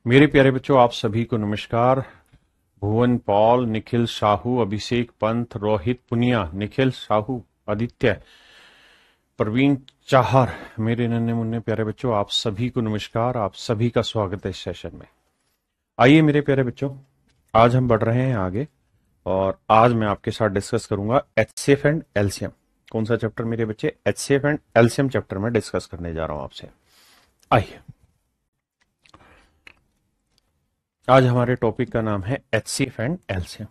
मेरे प्यारे बच्चों, आप सभी को नमस्कार। भुवन पॉल, निखिल साहू, अभिषेक पंत, रोहित पुनिया, निखिल साहू, आदित्य, प्रवीण चाहर, मेरे नन्हे मुन्ने प्यारे बच्चों, आप सभी को नमस्कार। आप सभी का स्वागत है इस सेशन में। आइए मेरे प्यारे बच्चों, आज हम बढ़ रहे हैं आगे और आज मैं आपके साथ डिस्कस करूंगा एचसीएफ एंड एलसीएम। कौन सा चैप्टर मेरे बच्चे? एचसीएफ एंड एलसीएम चैप्टर में डिस्कस करने जा रहा हूं आपसे। आइए, आज हमारे टॉपिक का नाम है एचसीएफ एंड एलसीएम।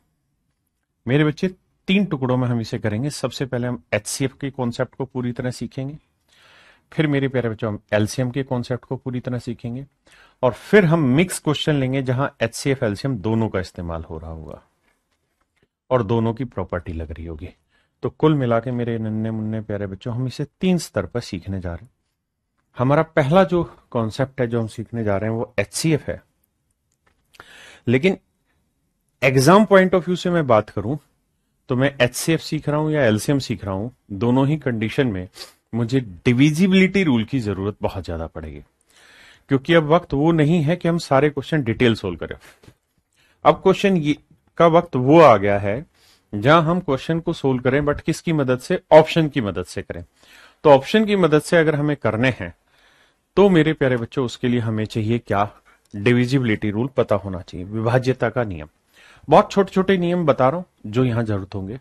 मेरे बच्चे, तीन टुकड़ों में हम इसे करेंगे। सबसे पहले हम एचसीएफ के कॉन्सेप्ट को पूरी तरह सीखेंगे, फिर मेरे प्यारे बच्चों हम एलसीएम के कॉन्सेप्ट को पूरी तरह सीखेंगे और फिर हम मिक्स क्वेश्चन लेंगे जहां एचसीएफ एलसीएम दोनों का इस्तेमाल हो रहा होगा और दोनों की प्रॉपर्टी लग रही होगी। तो कुल मिला के मेरे नन्हे मुन्ने प्यारे बच्चों, हम इसे 3 स्तर पर सीखने जा रहे हैं। हमारा पहला जो कॉन्सेप्ट है जो हम सीखने जा रहे हैं वो एचसीएफ है, लेकिन एग्जाम पॉइंट ऑफ व्यू से मैं बात करूं तो मैं एचसीएफ सीख रहा हूं या एलसीएम सीख रहा हूं, दोनों ही कंडीशन में मुझे डिविजिबिलिटी रूल की जरूरत बहुत ज्यादा पड़ेगी, क्योंकि अब वक्त वो नहीं है कि हम सारे क्वेश्चन डिटेल सोल्व करें। अब क्वेश्चन का वक्त वो आ गया है जहां हम क्वेश्चन को सोल्व करें, बट किसकी मदद से? ऑप्शन की मदद से करें। तो ऑप्शन की मदद से अगर हमें करने हैं तो मेरे प्यारे बच्चों, उसके लिए हमें चाहिए क्या? डिविजिबिलिटी रूल पता होना चाहिए, विभाज्यता का नियम। बहुत छोटे छोटे नियम बता रहा हूं जो यहां जरूरत होंगे।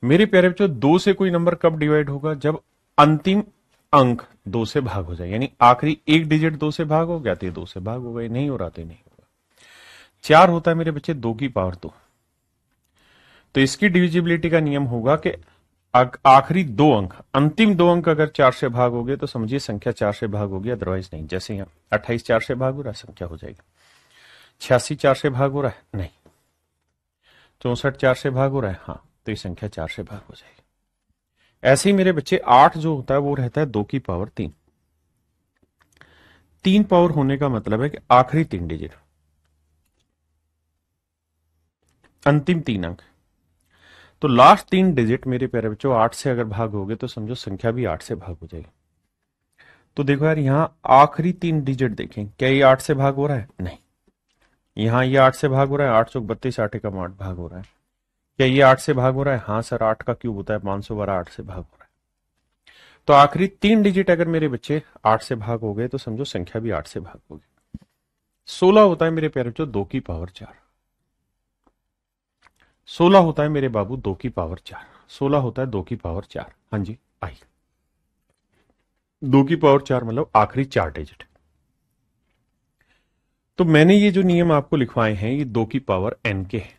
मेरे प्यारे बच्चों, 2 से कोई नंबर कब डिवाइड होगा? जब अंतिम अंक 2 से भाग हो जाए, यानी आखिरी एक डिजिट 2 से भाग हो गया तो 2 से भाग हो गए, नहीं हो रहा तो नहीं होगा। 4 होता है मेरे बच्चे 2 की पावर 2, तो इसकी डिविजिबिलिटी का नियम होगा कि आखिरी 2 अंक, अंतिम 2 अंक अगर 4 से भाग हो गए तो समझिए संख्या 4 से भाग होगी, अदरवाइज नहीं। जैसे यहां 28 4 से भाग हो रहा है, संख्या हो जाएगी। 86 4 से भाग हो रहा है, नहीं। 64 4 से भाग हो रहा है, हाँ, तो ये संख्या 4 से भाग हो जाएगी। ऐसे ही मेरे बच्चे 8 जो होता है वो रहता है 2 की पावर 3। 3 पावर होने का मतलब है कि आखिरी 3 डिजिट, अंतिम 3 अंक। तो लास्ट 3 डिजिट मेरे प्यारे बच्चों 8 से अगर भाग हो गए तो समझो संख्या भी 8 से भाग हो जाएगी। तो देखो यार, यहां आखिरी 3 डिजिट देखें, क्या ये 8 से भाग हो रहा है? नहीं। यहां ये 8 से भाग हो रहा है, 8 चौक 32, 8 एकम 8 भाग हो रहा है। क्या ये 8 से भाग हो रहा है? हाँ सर, 8 का क्यूब होता है 512, 8 से भाग हो रहा है। तो आखिरी 3 डिजिट अगर मेरे बच्चे 8 से भाग हो गए तो समझो संख्या भी 8 से भाग होगी। 16 होता है मेरे प्यारे बच्चों 2 की पावर 4। 16 होता है मेरे बाबू 2 की पावर 4। 16 होता है 2 की पावर 4। हाँ जी, आई 2 की पावर 4 मतलब आखिरी 4 डिजिट। तो मैंने ये जो नियम आपको लिखवाए हैं ये 2 की पावर n के हैं,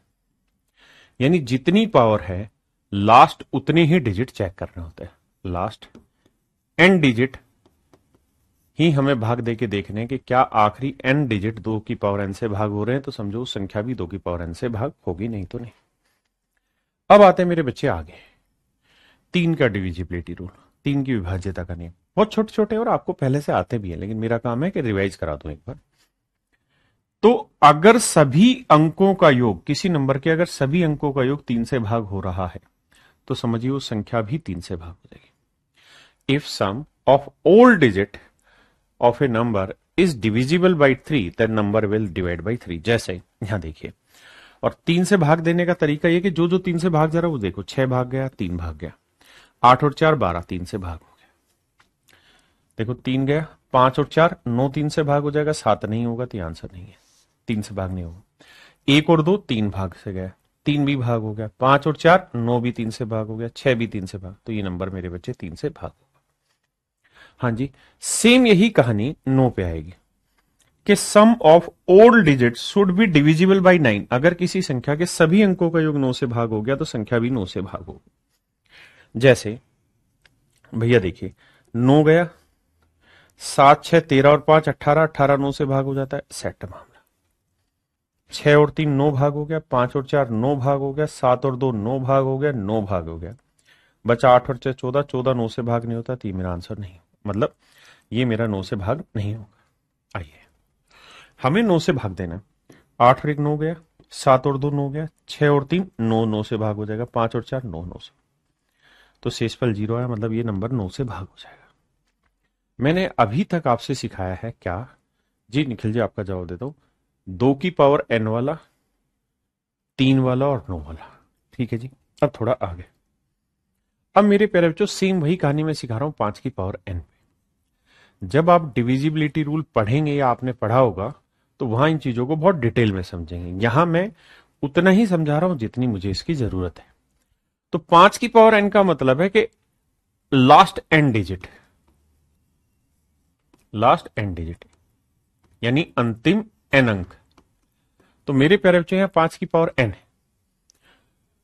यानी जितनी पावर है लास्ट उतने ही डिजिट चेक करने होते हैं। लास्ट n डिजिट ही हमें भाग दे के देखने कि क्या आखिरी n डिजिट 2 की पावर n से भाग हो रहे हैं, तो समझो संख्या भी 2 की पावर n से भाग होगी, नहीं तो नहीं। अब आते हैं मेरे बच्चे आगे 3 का डिविजिबिलिटी रूल, 3 की विभाज्यता का नियम। बहुत छोटे छोटे और आपको पहले से आते भी हैं, लेकिन मेरा काम है कि रिवाइज करा दूं एक बार। तो अगर सभी अंकों का योग, किसी नंबर के अगर सभी अंकों का योग 3 से भाग हो रहा है तो समझिए वो संख्या भी 3 से भाग हो जाएगी। If sum of all digit of a number is divisible by 3 then number will divide by 3। जैसे यहां देखिए, और 3 से भाग देने का तरीका यह कि जो जो 3 से भाग जा रहा है वो देखो, 6 भाग गया, 3 भाग गया, 8 और 4 12, 3 से भाग हो गया। देखो 3 गया, 5 और 4 9, 3 से भाग हो जाएगा, 7 नहीं होगा तो आंसर नहीं है, 3 से भाग नहीं होगा। 1 और 2 3 भाग से गया, 3 भी भाग हो गया, 5 और 4 9 भी 3 से भाग हो गया, 6 भी 3 से भाग, तो ये नंबर मेरे बच्चे 3 से भाग होगा। हाँ जी, सेम यही कहानी 9 पे आएगी कि sum of all digit should be divisible by 9। अगर किसी संख्या के सभी अंकों का योग 9 से भाग हो गया तो संख्या भी 9 से भाग होगी। जैसे भैया देखिए, 9 गया, 7 6 13 और 5 18, 18 9 से भाग हो जाता है, सेट मामला। 6 और 3 9 भाग हो गया, 5 और 4 9 भाग हो गया, 7 और 2 9 भाग हो गया, 9 भाग हो गया, बचा 8 और 6 14, 14 9 से भाग नहीं होता तो ये मेरा आंसर नहीं, मतलब ये मेरा 9 से भाग नहीं होगा। आइए, हमें 9 से भाग देना। 8 और 1 9 गया, 7 और 2 9 गया, 6 और 3 9, 9 से भाग हो जाएगा, 5 और 4 9, 9 से, तो शेषफल 0 आया, मतलब ये नंबर 9 से भाग हो जाएगा। मैंने अभी तक आपसे सिखाया है क्या? जी निखिल जी, आपका जवाब देता हूं। 2 की पावर n वाला, 3 वाला और 9 वाला। ठीक है जी। अब थोड़ा आगे। अब मेरे प्यारे बच्चों सेम वही कहानी मैं सिखा रहा हूं 5 की पावर n पे। जब आप डिविजिबिलिटी रूल पढ़ेंगे या आपने पढ़ा होगा तो वहां इन चीजों को बहुत डिटेल में समझेंगे। यहां मैं उतना ही समझा रहा हूं जितनी मुझे इसकी जरूरत है। तो 5 की पावर n का मतलब है कि last n digit, last n digit यानी अंतिम एन अंक। तो मेरे प्यारे बच्चों यहां 5 की पावर n है,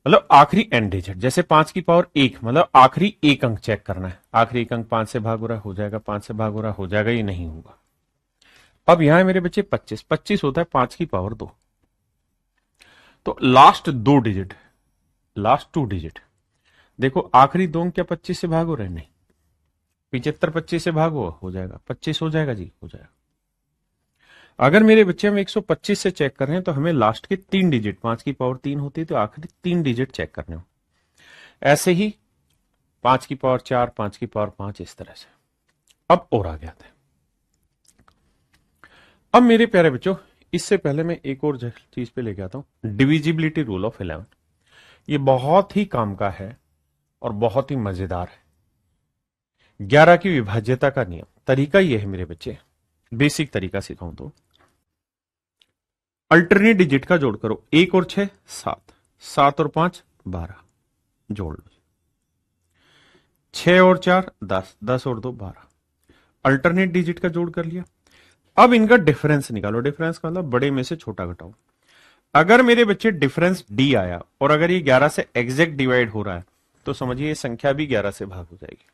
मतलब आखिरी एन डिजिट। जैसे 5 की पावर 1 मतलब आखिरी एक अंक चेक करना है। आखिरी एक अंक 5 से भाग हो रहा हो जाएगा, 5 से भाग हो रहा हो जाएगा, ये नहीं होगा। अब यहां है मेरे बच्चे 25, 25 होता है 5 की पावर 2। तो लास्ट 2 डिजिट, लास्ट 2 डिजिट देखो, आखिरी दो अंक क्या 25 से भाग हो रहे हैं? नहीं। 75 25 से भाग हो जाएगा, 25 हो जाएगा जी, हो जाएगा। अगर मेरे बच्चे हम 125 से चेक कर रहे हैं तो हमें लास्ट के 3 डिजिट, 5 की पावर 3 होती है तो आखिरी 3 डिजिट चेक करने हो। ऐसे ही 5 की पावर 4, 5 की पावर 5, इस तरह से। अब और आगे आते हैं। अब मेरे प्यारे बच्चों, इससे पहले मैं एक और चीज पे लेके आता हूं, डिविजिबिलिटी रूल ऑफ 11। ये बहुत ही काम का है और बहुत ही मजेदार है। 11 की विभाज्यता का नियम, तरीका ये है मेरे बच्चे, बेसिक तरीका सिखाऊं तो अल्टरनेट डिजिट का जोड़ करो। 1 और 6 7, 7 और 5 12, जोड़ लो। 6 और 4 10, 10 और 2 12। अल्टरनेट डिजिट का जोड़ कर लिया। अब इनका डिफरेंस निकालो। डिफरेंस का मतलब बड़े में से छोटा घटाओ। अगर मेरे बच्चे डिफरेंस डी आया और अगर ये 11 से एग्जैक्ट डिवाइड हो रहा है तो समझिए ये संख्या भी 11 से भाग हो जाएगी।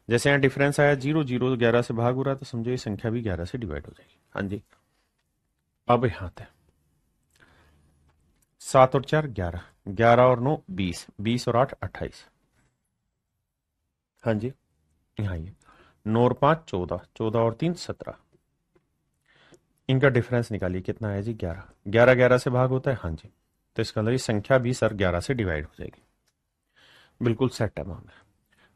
जैसे यहां डिफरेंस आया 0 0, 11 से भाग हो रहा है तो समझो ये संख्या भी 11 से डिवाइड हो जाएगी। हाँ जी। अब यहां थे 7 और 4 11, 11 और 9 20, 20 और 8 28। हाँ जी। यहाँ ये 9 और 5 14, 14 और 3 17। इनका डिफरेंस निकालिए कितना है जी? 11, 11 11 से भाग होता है। हाँ जी। तो इसका मतलब ये संख्या भी सर 11 से डिवाइड हो जाएगी। बिल्कुल सेट है मामला।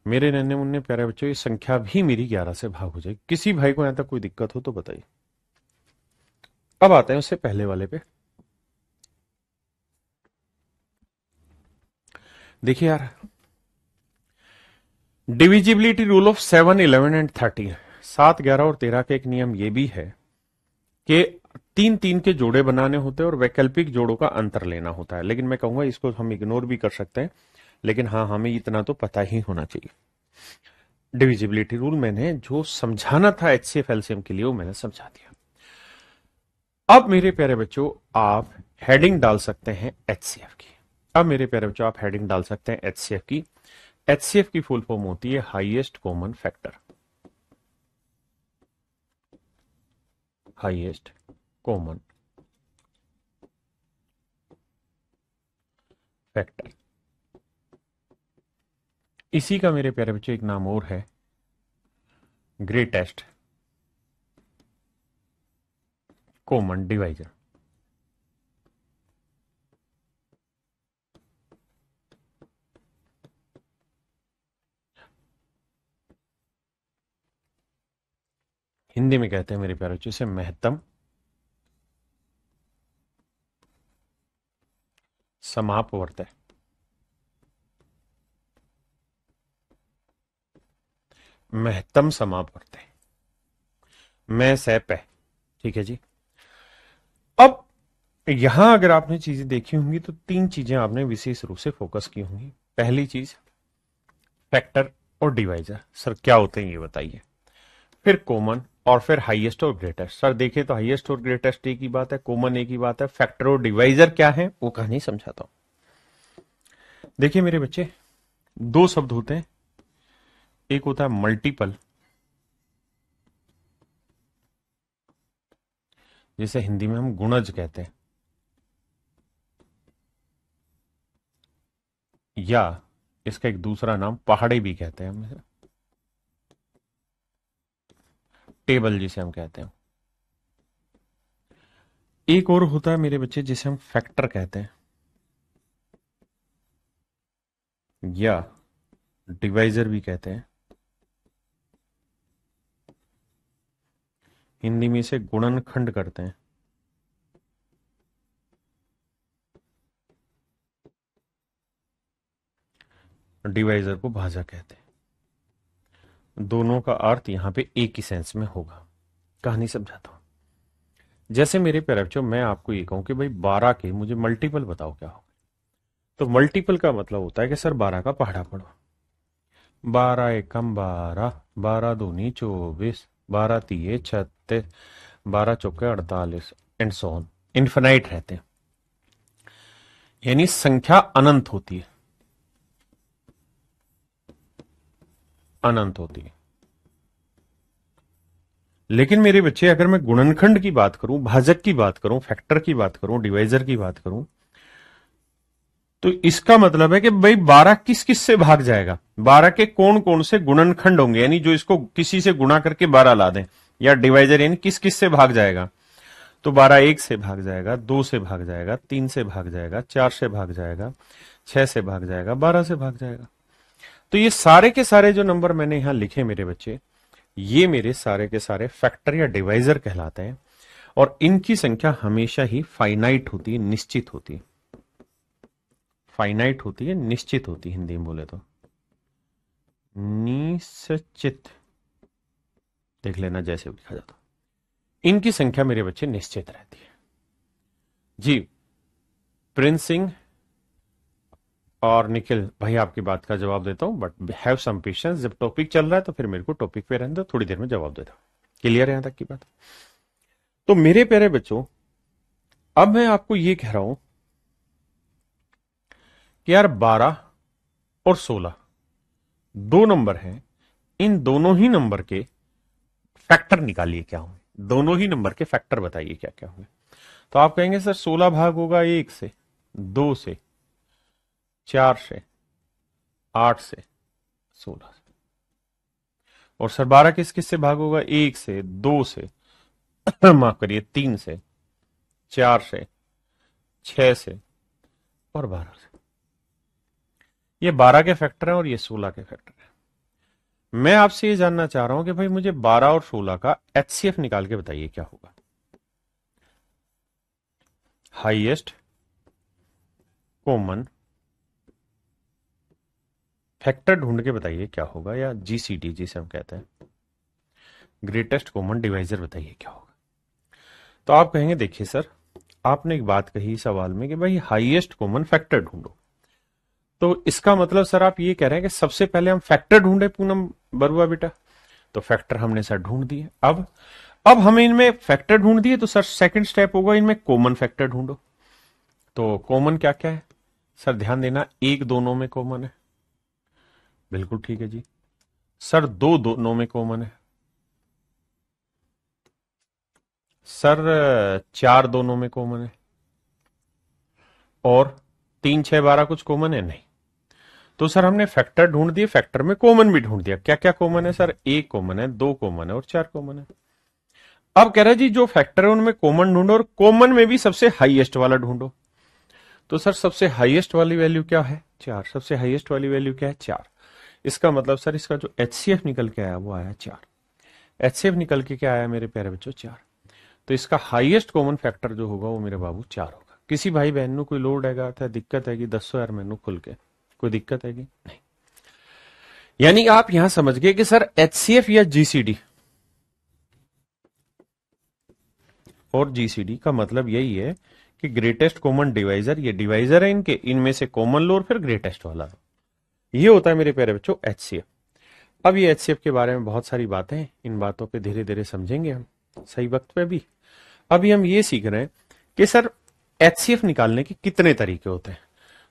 मेरे नन्हे मुन्ने प्यारे बच्चों, ये संख्या भी मेरी 11 से भाग हो जाएगी। किसी भाई को यहां तक कोई दिक्कत हो तो बताइए। अब आते हैं उससे पहले वाले पे। देखिए यार, डिविजिबिलिटी रूल ऑफ 7 11 एंड 13, 7 11 और 13 का एक नियम ये भी है कि 3 3 के जोड़े बनाने होते हैं और वैकल्पिक जोड़ों का अंतर लेना होता है। लेकिन मैं कहूंगा इसको हम इग्नोर भी कर सकते हैं, लेकिन हाँ हमें इतना तो पता ही होना चाहिए। डिविजिबिलिटी रूल मैंने जो समझाना था एचसीएफ एलसीएम के लिए वो मैंने समझा दिया। अब मेरे प्यारे बच्चों आप हेडिंग डाल सकते हैं एचसीएफ की। अब मेरे प्यारे बच्चों आप हेडिंग डाल सकते हैं एचसीएफ की। एचसीएफ की फुल फॉर्म होती है highest common factor. Highest common factor. इसी का मेरे प्यारे बच्चों एक नाम और है, ग्रेटेस्ट कॉमन डिवाइजर। हिंदी में कहते हैं मेरे प्यारे बच्चों इसे महत्तम समापवर्त। महत्तम समापवर्त है। मैं सह पै। ठीक है जी। अब यहां अगर आपने चीजें देखी होंगी तो 3 चीजें आपने विशेष रूप से फोकस की होंगी। पहली चीज फैक्टर और डिवाइजर। सर क्या होते हैं ये बताइए। फिर कॉमन और फिर हाईएस्ट और ग्रेटेस्ट। सर देखिए तो हाईएस्ट और ग्रेटेस्ट एक ही बात है, कॉमन एक ही बात है, फैक्टर और डिवाइजर क्या है वो कहानी समझाता हूं। देखिए मेरे बच्चे, 2 शब्द होते हैं। एक होता है मल्टीपल, जिसे हिंदी में हम गुणज कहते हैं, या इसका एक दूसरा नाम पहाड़े भी कहते हैं हम इसे, टेबल जिसे हम कहते हैं। एक और होता है मेरे बच्चे जिसे हम फैक्टर कहते हैं, या डिवाइजर भी कहते हैं। हिंदी में इसे गुणनखंड करते हैं। डिवाइजर को भाजक कहते हैं। दोनों का अर्थ यहां पे एक ही सेंस में होगा। कहानी समझाता हूं। जैसे मेरे प्यारे बच्चों, मैं आपको ये कहूं कि भाई 12 के मुझे मल्टीपल बताओ क्या होगा, तो मल्टीपल का मतलब होता है कि सर 12 का पहाड़ा पढ़ो। 12 एकम 12, 12 दूनी 24, 12 तीये 36, 12 चौके 48 एंड सो ऑन, इन्फिनाइट रहते हैं। यानी संख्या अनंत होती है, अनंत होती है। लेकिन मेरे बच्चे, अगर मैं गुणनखंड की बात करूं, भाजक की बात करूं, फैक्टर की बात करूं, डिवाइजर की बात करूं, तो इसका मतलब है कि भाई 12 किस किस से भाग जाएगा, 12 के कौन कौन से गुणनखंड होंगे, यानी जो इसको किसी से गुणा करके 12 ला दें, या डिवाइजर यानी किस किस से भाग जाएगा। तो 12 1 से भाग जाएगा, 2 से भाग जाएगा, 3 से भाग जाएगा, 4 से भाग जाएगा, 6 से भाग जाएगा, 12 से भाग जाएगा। तो ये सारे के सारे जो नंबर मैंने यहां लिखे मेरे बच्चे, ये मेरे सारे के सारे फैक्टर या डिवाइजर कहलाते हैं। और इनकी संख्या हमेशा ही फाइनाइट होती है, निश्चित होती है। फाइनाइट होती है, निश्चित होती है, हिंदी में बोले तो निश्चित। देख लेना जैसे लिखा जाता, इनकी संख्या मेरे बच्चे निश्चित रहती है जी। प्रिंस सिंह और निखिल भाई, आपकी बात का जवाब देता हूं, बट हैव सम पेशेंस। जब टॉपिक चल रहा है तो फिर मेरे को टॉपिक पे रहने दो, थोड़ी देर में जवाब देता हूं। क्लियर है यहां तक की बात? तो मेरे प्यारे बच्चों, अब मैं आपको यह कह रहा हूं कि यार 12 और 16 दो नंबर हैं, इन दोनों ही नंबर के फैक्टर निकालिए क्या होंगे, दोनों ही नंबर के फैक्टर बताइए क्या क्या होंगे। तो आप कहेंगे सर 16 भाग होगा 1 से, 2 से, 4 से, 8 से, 16 से। और सर 12 किस किस से भाग होगा? 1 से, 2 से माफ करिए 3 से, 4 से, 6 से और 12 से। ये 12 के फैक्टर हैं और ये 16 के फैक्टर हैं। मैं आपसे ये जानना चाह रहा हूं कि भाई मुझे 12 और 16 का एचसीएफ निकाल के बताइए क्या होगा। हाईएस्ट कॉमन फैक्टर ढूंढ के बताइए क्या होगा, या जीसीडी जिसे हम कहते हैं, ग्रेटेस्ट कॉमन डिवाइजर बताइए क्या होगा। तो आप कहेंगे देखिए सर, आपने एक बात कही सवाल में कि भाई हाईएस्ट कॉमन फैक्टर ढूंढो, तो इसका मतलब सर आप ये कह रहे हैं कि सबसे पहले हम फैक्टर ढूंढे पूनम बरुआ बेटा। तो फैक्टर हमने सर ढूंढ दिए। अब हमें इनमें फैक्टर ढूंढ दिए, तो सर सेकंड स्टेप होगा इनमें कॉमन फैक्टर ढूंढो। तो कॉमन क्या क्या है सर? ध्यान देना, एक दोनों में कॉमन है, बिल्कुल ठीक है जी। सर दो दोनों में कॉमन है, सर 4 दोनों में कॉमन है, और 3 6 12 कुछ कॉमन है नहीं। तो सर हमने फैक्टर ढूंढ दिए, फैक्टर में कॉमन भी ढूंढ दिया। क्या क्या कॉमन है सर? 1 कॉमन है, 2 कॉमन है और 4 कॉमन है। अब कह रहा है जी जो फैक्टर है उनमें कॉमन ढूंढो, और कॉमन में भी सबसे हाईएस्ट वाला ढूंढो। तो सर सबसे हाईएस्ट वाली वैल्यू क्या है? 4। सबसे हाईएस्ट वाली वैल्यू क्या है? 4। इसका मतलब सर इसका जो एचसीएफ निकल के आया वो आया 4। एचसीएफ निकल के क्या आया मेरे प्यारे बच्चों? 4। तो इसका हाईएस्ट कॉमन फैक्टर जो होगा वो मेरे बाबू 4 होगा। किसी भाई बहन को कोई लोड हैगा, दिक्कत हैगी? 10 यार मैनू खुल के कोई दिक्कत हैगी? नहीं। यानी आप यहां समझ गए कि सर एचसीएफ या जीसीडी और जीसीडी का मतलब यही है कि ग्रेटेस्ट कॉमन डिवाइजर, ये डिवाइजर है इनके, इनमें से कॉमन लो और फिर ग्रेटेस्ट वाला। ये होता है मेरे प्यारे बच्चों एचसीएफ। अब ये एचसीएफ के बारे में बहुत सारी बातें हैं, इन बातों पे धीरे धीरे समझेंगे हम सही वक्त पे भी। अभी हम ये सीख रहे हैं कि सर एचसीएफ निकालने के कितने तरीके होते हैं।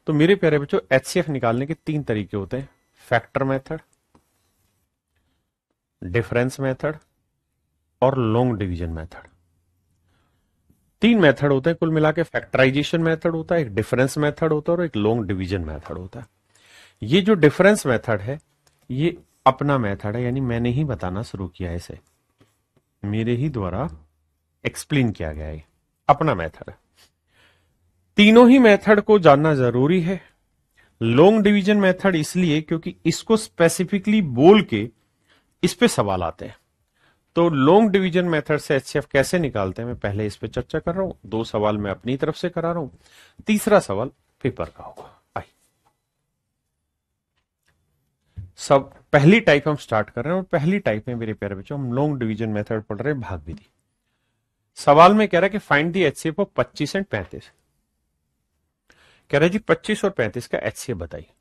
तो मेरे प्यारे बच्चों एचसीएफ निकालने के 3 तरीके होते हैं, फैक्टर मेथड, डिफरेंस मेथड और लॉन्ग डिवीजन मेथड। 3 मेथड होते हैं कुल मिला के। फैक्टराइजेशन मेथड होता है, एक डिफरेंस मेथड होता है और एक लॉन्ग डिवीजन मेथड होता है। ये जो डिफरेंस मेथड है ये अपना मेथड है, यानी मैंने ही बताना शुरू किया है, इसे मेरे ही द्वारा एक्सप्लेन किया गया है, अपना मेथड है। तीनों ही मेथड को जानना जरूरी है। लॉन्ग डिवीजन मेथड इसलिए क्योंकि इसको स्पेसिफिकली बोल के इस पे सवाल आते हैं। तो लॉन्ग डिवीजन मेथड से एचसीएफ कैसे निकालते हैं मैं पहले इस पे चर्चा कर रहा हूं, 2 सवाल मैं अपनी तरफ से करा रहा हूं, तीसरा सवाल पेपर का होगा। सब पहली टाइप हम स्टार्ट कर रहे हैं और पहली टाइप में मेरे प्यारे बच्चों हम लॉन्ग डिवीजन मेथड पढ़ रहे हैं, भाग विधि। सवाल में कह रहा है कि find the HCF of 25 and 35। कह रहा है जी 25 और 35 का एचसीएफ बताइए।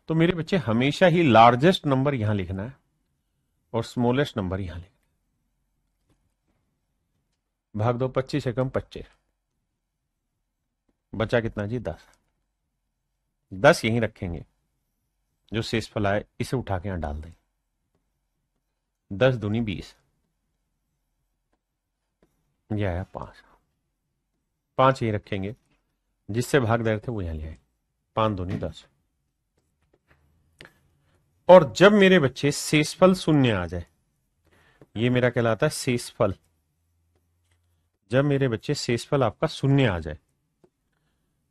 तो मेरे बच्चे हमेशा ही लार्जेस्ट नंबर यहां लिखना है और स्मॉलेस्ट नंबर यहां लिखना है। भाग दो 25 से कम 25, बचा कितना जी 10। 10 यहीं रखेंगे, जो शेषफल आए इसे उठा के यहां डाल दें। 10 दूनी 20, यह आया 5। 5 यहीं रखेंगे, जिससे भाग दे रहे थे वो यहां ले आए। 5 दूनी 10। और जब मेरे बच्चे शेषफल शून्य आ जाए, ये मेरा कहलाता है शेषफल। जब मेरे बच्चे शेषफल आपका शून्य आ जाए,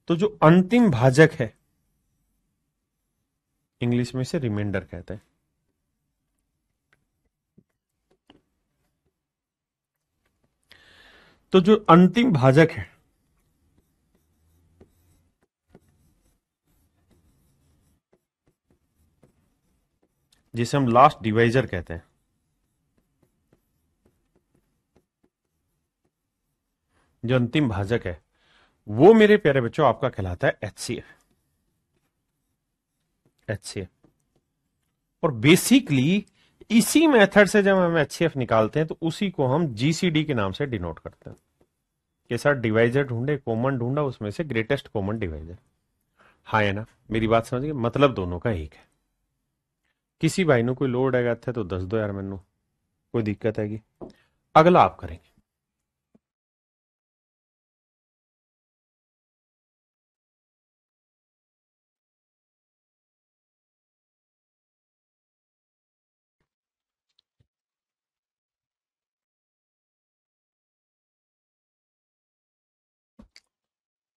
तो जो अंतिम भाजक है, इंग्लिश में से रिमाइंडर कहते हैं, तो जो अंतिम भाजक है जिसे हम लास्ट डिवाइजर कहते हैं, जो अंतिम भाजक है, वो मेरे प्यारे बच्चों आपका कहलाता है एचसीएफ। एचसीएफ। और बेसिकली इसी मेथड से जब हम एचसीएफ निकालते हैं तो उसी को हम जीसीडी के नाम से डिनोट करते हैं। के साथ डिवाइजर ढूंढे, कॉमन ढूंढा, उसमें से ग्रेटेस्ट कॉमन डिवाइजर। हाँ है ना, मेरी बात समझ गए, मतलब दोनों का एक है। किसी भाई ने कोई लोड आएगा थे तो दस दो यार, मैनू कोई दिक्कत हैगी। अगला आप करेंगे।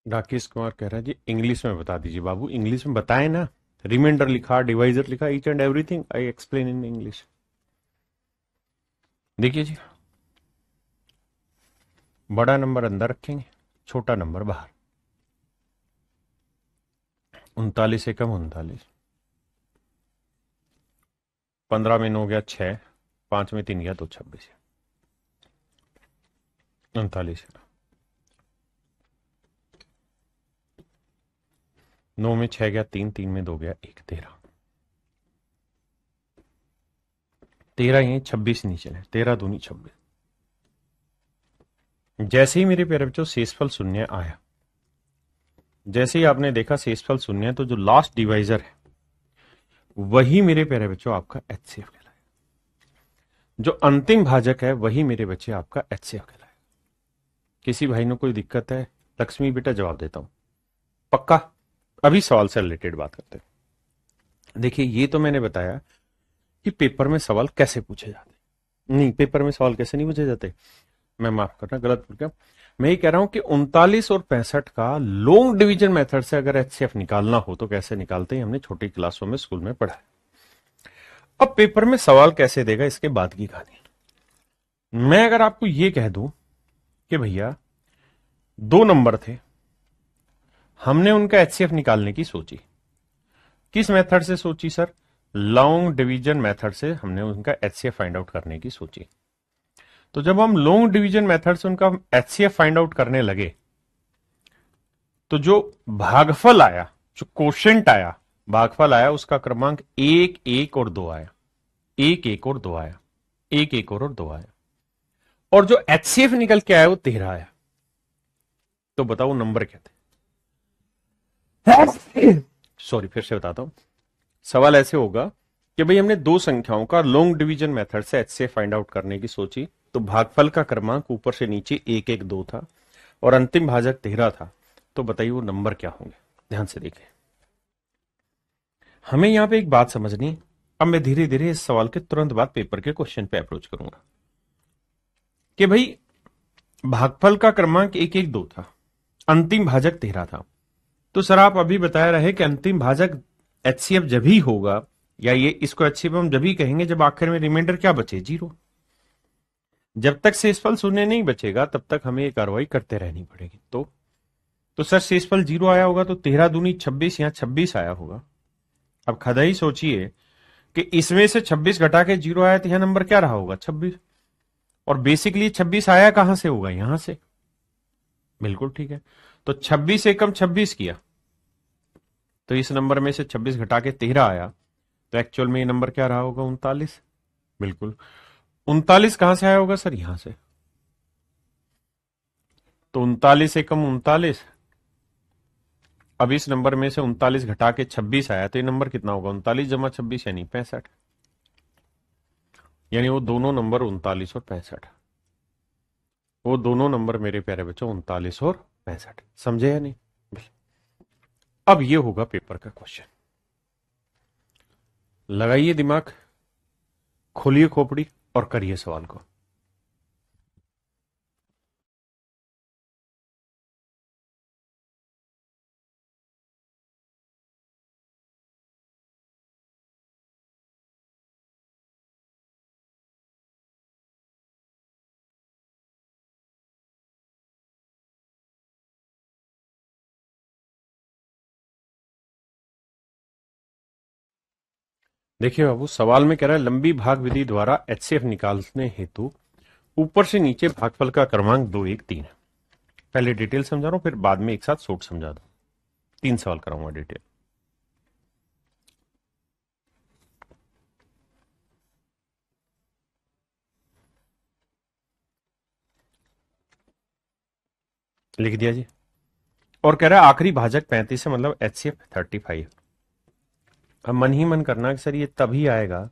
राकेश कुमार कह रहा है जी इंग्लिश में बता दीजिए बाबू। इंग्लिश में बताएं ना, रिमाइंडर लिखा, डिवाइजर लिखा, each and everything I explain in English. देखिए जी, बड़ा नंबर अंदर रखेंगे, छोटा नंबर बाहर। 39 से कम 39, 15 में 9 हो गया 6, 5 में 3 गया तो 26, 39। 9 में 6 गया 3, 3 में 2 गया 1, 13। 13 यहीं 26 नीचे है, 13 दूनी 26। जैसे ही मेरे प्यारे बच्चों शेषफल शून्य आया, जैसे ही आपने देखा शेषफल शून्य है, तो जो लास्ट डिवाइजर है वही मेरे प्यारे बच्चों आपका एचसीएफ कहलाएगा। जो अंतिम भाजक है वही मेरे बच्चे आपका एचसीएफ कहलाएगा। किसी भाई ने कोई दिक्कत है? लक्ष्मी बेटा जवाब देता हूं पक्का। अभी सवाल से रिलेटेड बात करते हैं। देखिए, ये तो मैंने बताया कि पेपर में सवाल कैसे पूछे जाते। नहीं, पेपर में सवाल कैसे नहीं पूछे जाते, मैं माफ करना गलत बोल गया। मैं ये कह रहा हूं कि 39 और 65 का लॉन्ग डिवीजन मेथड से अगर एचसीएफ निकालना हो तो कैसे निकालते हैं, हमने छोटी क्लासों में स्कूल में पढ़ा है। अब पेपर में सवाल कैसे देगा, इसके बाद की कहानी। मैं अगर आपको यह कह दूं कि भैया 2 नंबर थे, हमने उनका एचसीएफ निकालने की सोची। किस मेथड से सोची सर? लॉन्ग डिवीजन मेथड से हमने उनका एचसीएफ फाइंड आउट करने की सोची। तो जब हम लॉन्ग डिवीजन मेथड से उनका एचसीएफ फाइंड आउट करने लगे, तो जो भागफल आया, जो कोशेंट आया, भागफल आया, उसका क्रमांक 1, 1 और 2 आया। 1, 1 और 2 आया। 1, 1 और 2 आया। और जो एचसीएफ निकल के आया वो 13 आया। तो बताओ नंबर क्या थे? सॉरी, फिर से बताता हूं। सवाल ऐसे होगा कि भाई हमने 2 संख्याओं का लॉन्ग डिवीजन मेथड से एचसीएफ फाइंड आउट करने की सोची, तो भागफल का क्रमांक ऊपर से नीचे 1, 1, 2 था और अंतिम भाजक 13 था। तो बताइए वो नंबर क्या होंगे? ध्यान से देखें, हमें यहां पे एक बात समझनी। अब मैं धीरे धीरे इस सवाल के तुरंत बाद पेपर के क्वेश्चन पे अप्रोच करूंगा कि भाई भागफल का क्रमांक 1, 1, 2 था, अंतिम भाजक 13 था। तो सर आप अभी बताया रहे कि अंतिम भाजक एचसीएफ जब ही होगा या ये इसको HCF हम जब ही कहेंगे जब आखिर में रिमाइंडर क्या बचे, 0। जब तक शेषफल शून्य नहीं बचेगा तब तक हमें ये कार्रवाई करते रहनी पड़ेगी। तो सर शेषफल 0 आया होगा तो 13 दूनी 26, यहां 26 आया होगा। अब खदा ही सोचिए कि इसमें से 26 घटा के 0 आया तो यहां नंबर क्या रहा होगा, 26। और बेसिकली 26 आया कहां से होगा, यहां से। बिल्कुल ठीक है। तो 26 एकम 26 किया तो इस नंबर में से 26 घटा के 13 आया, तो एक्चुअल में ये नंबर क्या रहा होगा, 39। बिल्कुल 39 कहां से आया होगा सर, यहां से। तो 39 एकम 39। अब इस नंबर में से 39 घटा के 26 आया तो ये नंबर कितना होगा, 39 जमा 26 यानी 65। यानी वो दोनों नंबर 39 और 65, वो दोनों नंबर मेरे प्यारे बच्चों 39 और 65। समझे या नहीं। अब ये होगा पेपर का क्वेश्चन। लगाइए दिमाग, खोलिए खोपड़ी और करिए सवाल को। देखिए बाबू, सवाल में कह रहा है लंबी भाग विधि द्वारा HCF निकालने हेतु ऊपर से नीचे भागफल का क्रमांक 2 1 3 है। पहले डिटेल समझा रहा हूं, फिर बाद में एक साथ शॉर्ट समझा दूं। 3 सवाल कराऊंगा डिटेल। लिख दिया जी। और कह रहा है आखिरी भाजक 35 है, मतलब HCF 35। अब मन ही मन करना कि सर ये तभी आएगा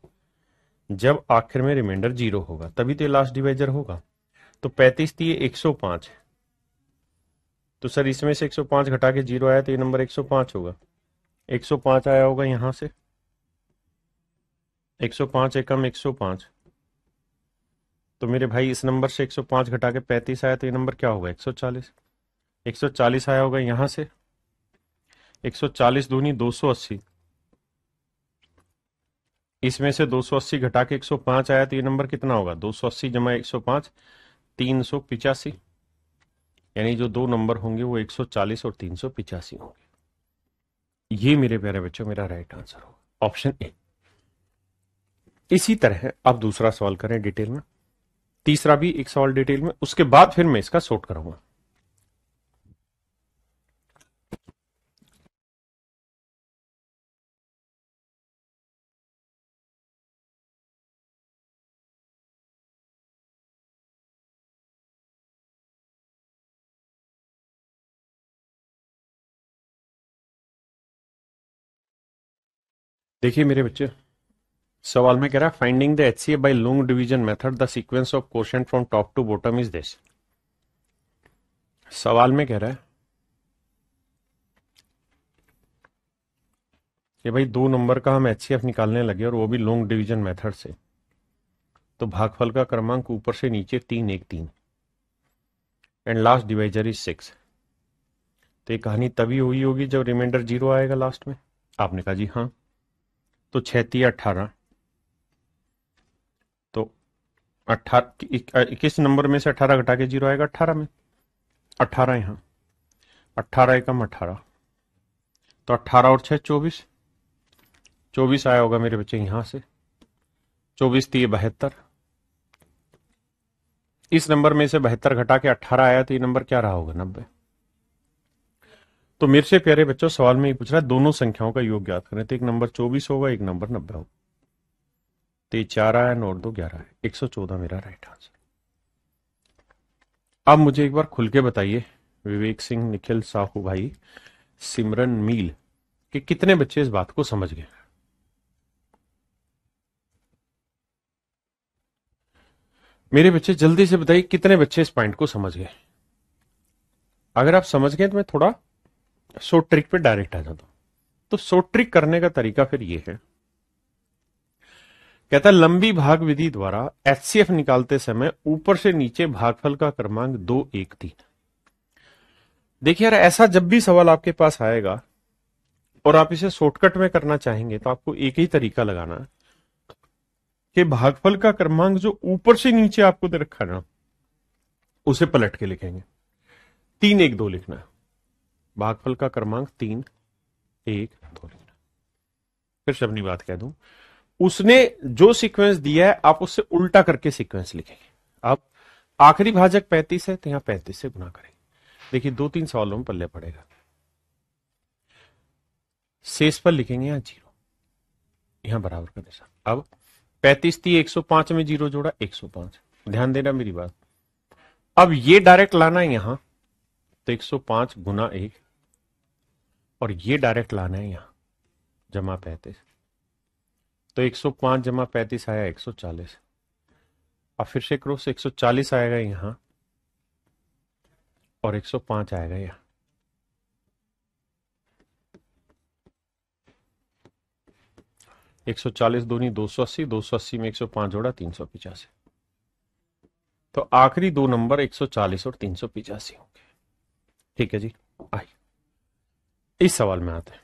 जब आखिर में रिमाइंडर 0 होगा, तभी तो लास्ट डिवाइजर होगा। तो 35 थी, 105। तो सर इसमें से 105 घटा के 0 आया तो ये नंबर 105 होगा। 105 आया होगा यहां से, 105 एकम 105। तो मेरे भाई इस नंबर से 105 घटा के 35 आया तो ये नंबर क्या होगा, 140। 140 आया होगा यहां से, 140 दूनी 280। इसमें से 280 घटा के 105 आया तो ये नंबर कितना होगा, 280 जमा 105 385। यानी जो दो नंबर होंगे वो 140 और 385 होंगे। ये मेरे प्यारे बच्चों मेरा राइट आंसर होगा, ऑप्शन ए। इसी तरह आप दूसरा सवाल करें डिटेल में, तीसरा भी एक सवाल डिटेल में, उसके बाद फिर मैं इसका सॉर्ट करूंगा। देखिए मेरे बच्चे, सवाल में कह रहा है finding the HCF by long division method, the sequence of quotient from top to bottom is this. सवाल में कह रहा है कि भाई दो नंबर का हम HCF निकालने लगे और वो भी लॉन्ग डिवीजन मेथड से, तो भागफल का क्रमांक ऊपर से नीचे 3 1 3 एंड लास्ट डिवाइजर इज 6। तो ये कहानी तभी हुई होगी जब रिमाइंडर 0 आएगा लास्ट में। आपने कहा जी हाँ। तो 6 3 18, तो 18 किस नंबर में से 18 घटा के 0 आएगा, 18 में। 18 यहां, 18 एकम 18, तो 18 और 6 24। 24 आया होगा मेरे बच्चे यहां से, 24 थी 72। इस नंबर में से 72 घटा के 18 आया तो ये नंबर क्या रहा होगा, 90। तो मेरे से प्यारे बच्चों सवाल में ये पूछ रहा है दोनों संख्याओं का योग ज्ञात करें, तो एक नंबर 24 होगा, एक नंबर 90 होगा। तो ये 4 आया, 9 और 2 11 है, 114 मेरा राइट आंसर। अब मुझे एक बार खुल के बताइए विवेक सिंह, निखिल साहू भाई, सिमरन मील, कि कितने बच्चे इस बात को समझ गए। मेरे बच्चे जल्दी से बताइए कितने बच्चे इस पॉइंट को समझ गए। अगर आप समझ गए तो मैं थोड़ा शॉर्ट ट्रिक पे डायरेक्ट आ जाता हूं। तो शॉर्ट ट्रिक करने का तरीका फिर ये है, कहता है लंबी भाग विधि द्वारा HCF निकालते समय ऊपर से नीचे भागफल का क्रमांक 2 1 3। देखिए यार, ऐसा जब भी सवाल आपके पास आएगा और आप इसे शॉर्टकट में करना चाहेंगे तो आपको एक ही तरीका लगाना है कि भागफल का क्रमांक जो ऊपर से नीचे आपको दे रखा है ना, उसे पलट के लिखेंगे। 3 1 2 लिखना है। भागफल का क्रमांक 3 1 2 लिखना। फिर से अपनी बात कह दूं, उसने जो सीक्वेंस दिया है आप उससे उल्टा करके सीक्वेंस लिखेंगे। अब आखिरी भाजक 35 है तो यहां 35 से गुना करेंगे। देखिए 2 3 सवालों में पल्ले पड़ेगा। शेष पर लिखेंगे यहां 0, यहां बराबर का निशान। अब 35 थी, 105 में 0 जोड़ा 105। ध्यान देना मेरी बात। अब ये डायरेक्ट लाना है यहां तो 105 गुना 1, और ये डायरेक्ट लाना है यहां जमा 35, तो 105 जमा 35 आया 140। अब फिर से क्रॉस 140 आएगा यहां और 105 आएगा यहां। एक 140 दूनी 280, 280 में 105 जोड़ा 385। तो आखिरी दो नंबर 140 और 385 होंगे। ठीक है जी, आइए इस सवाल में आते हैं।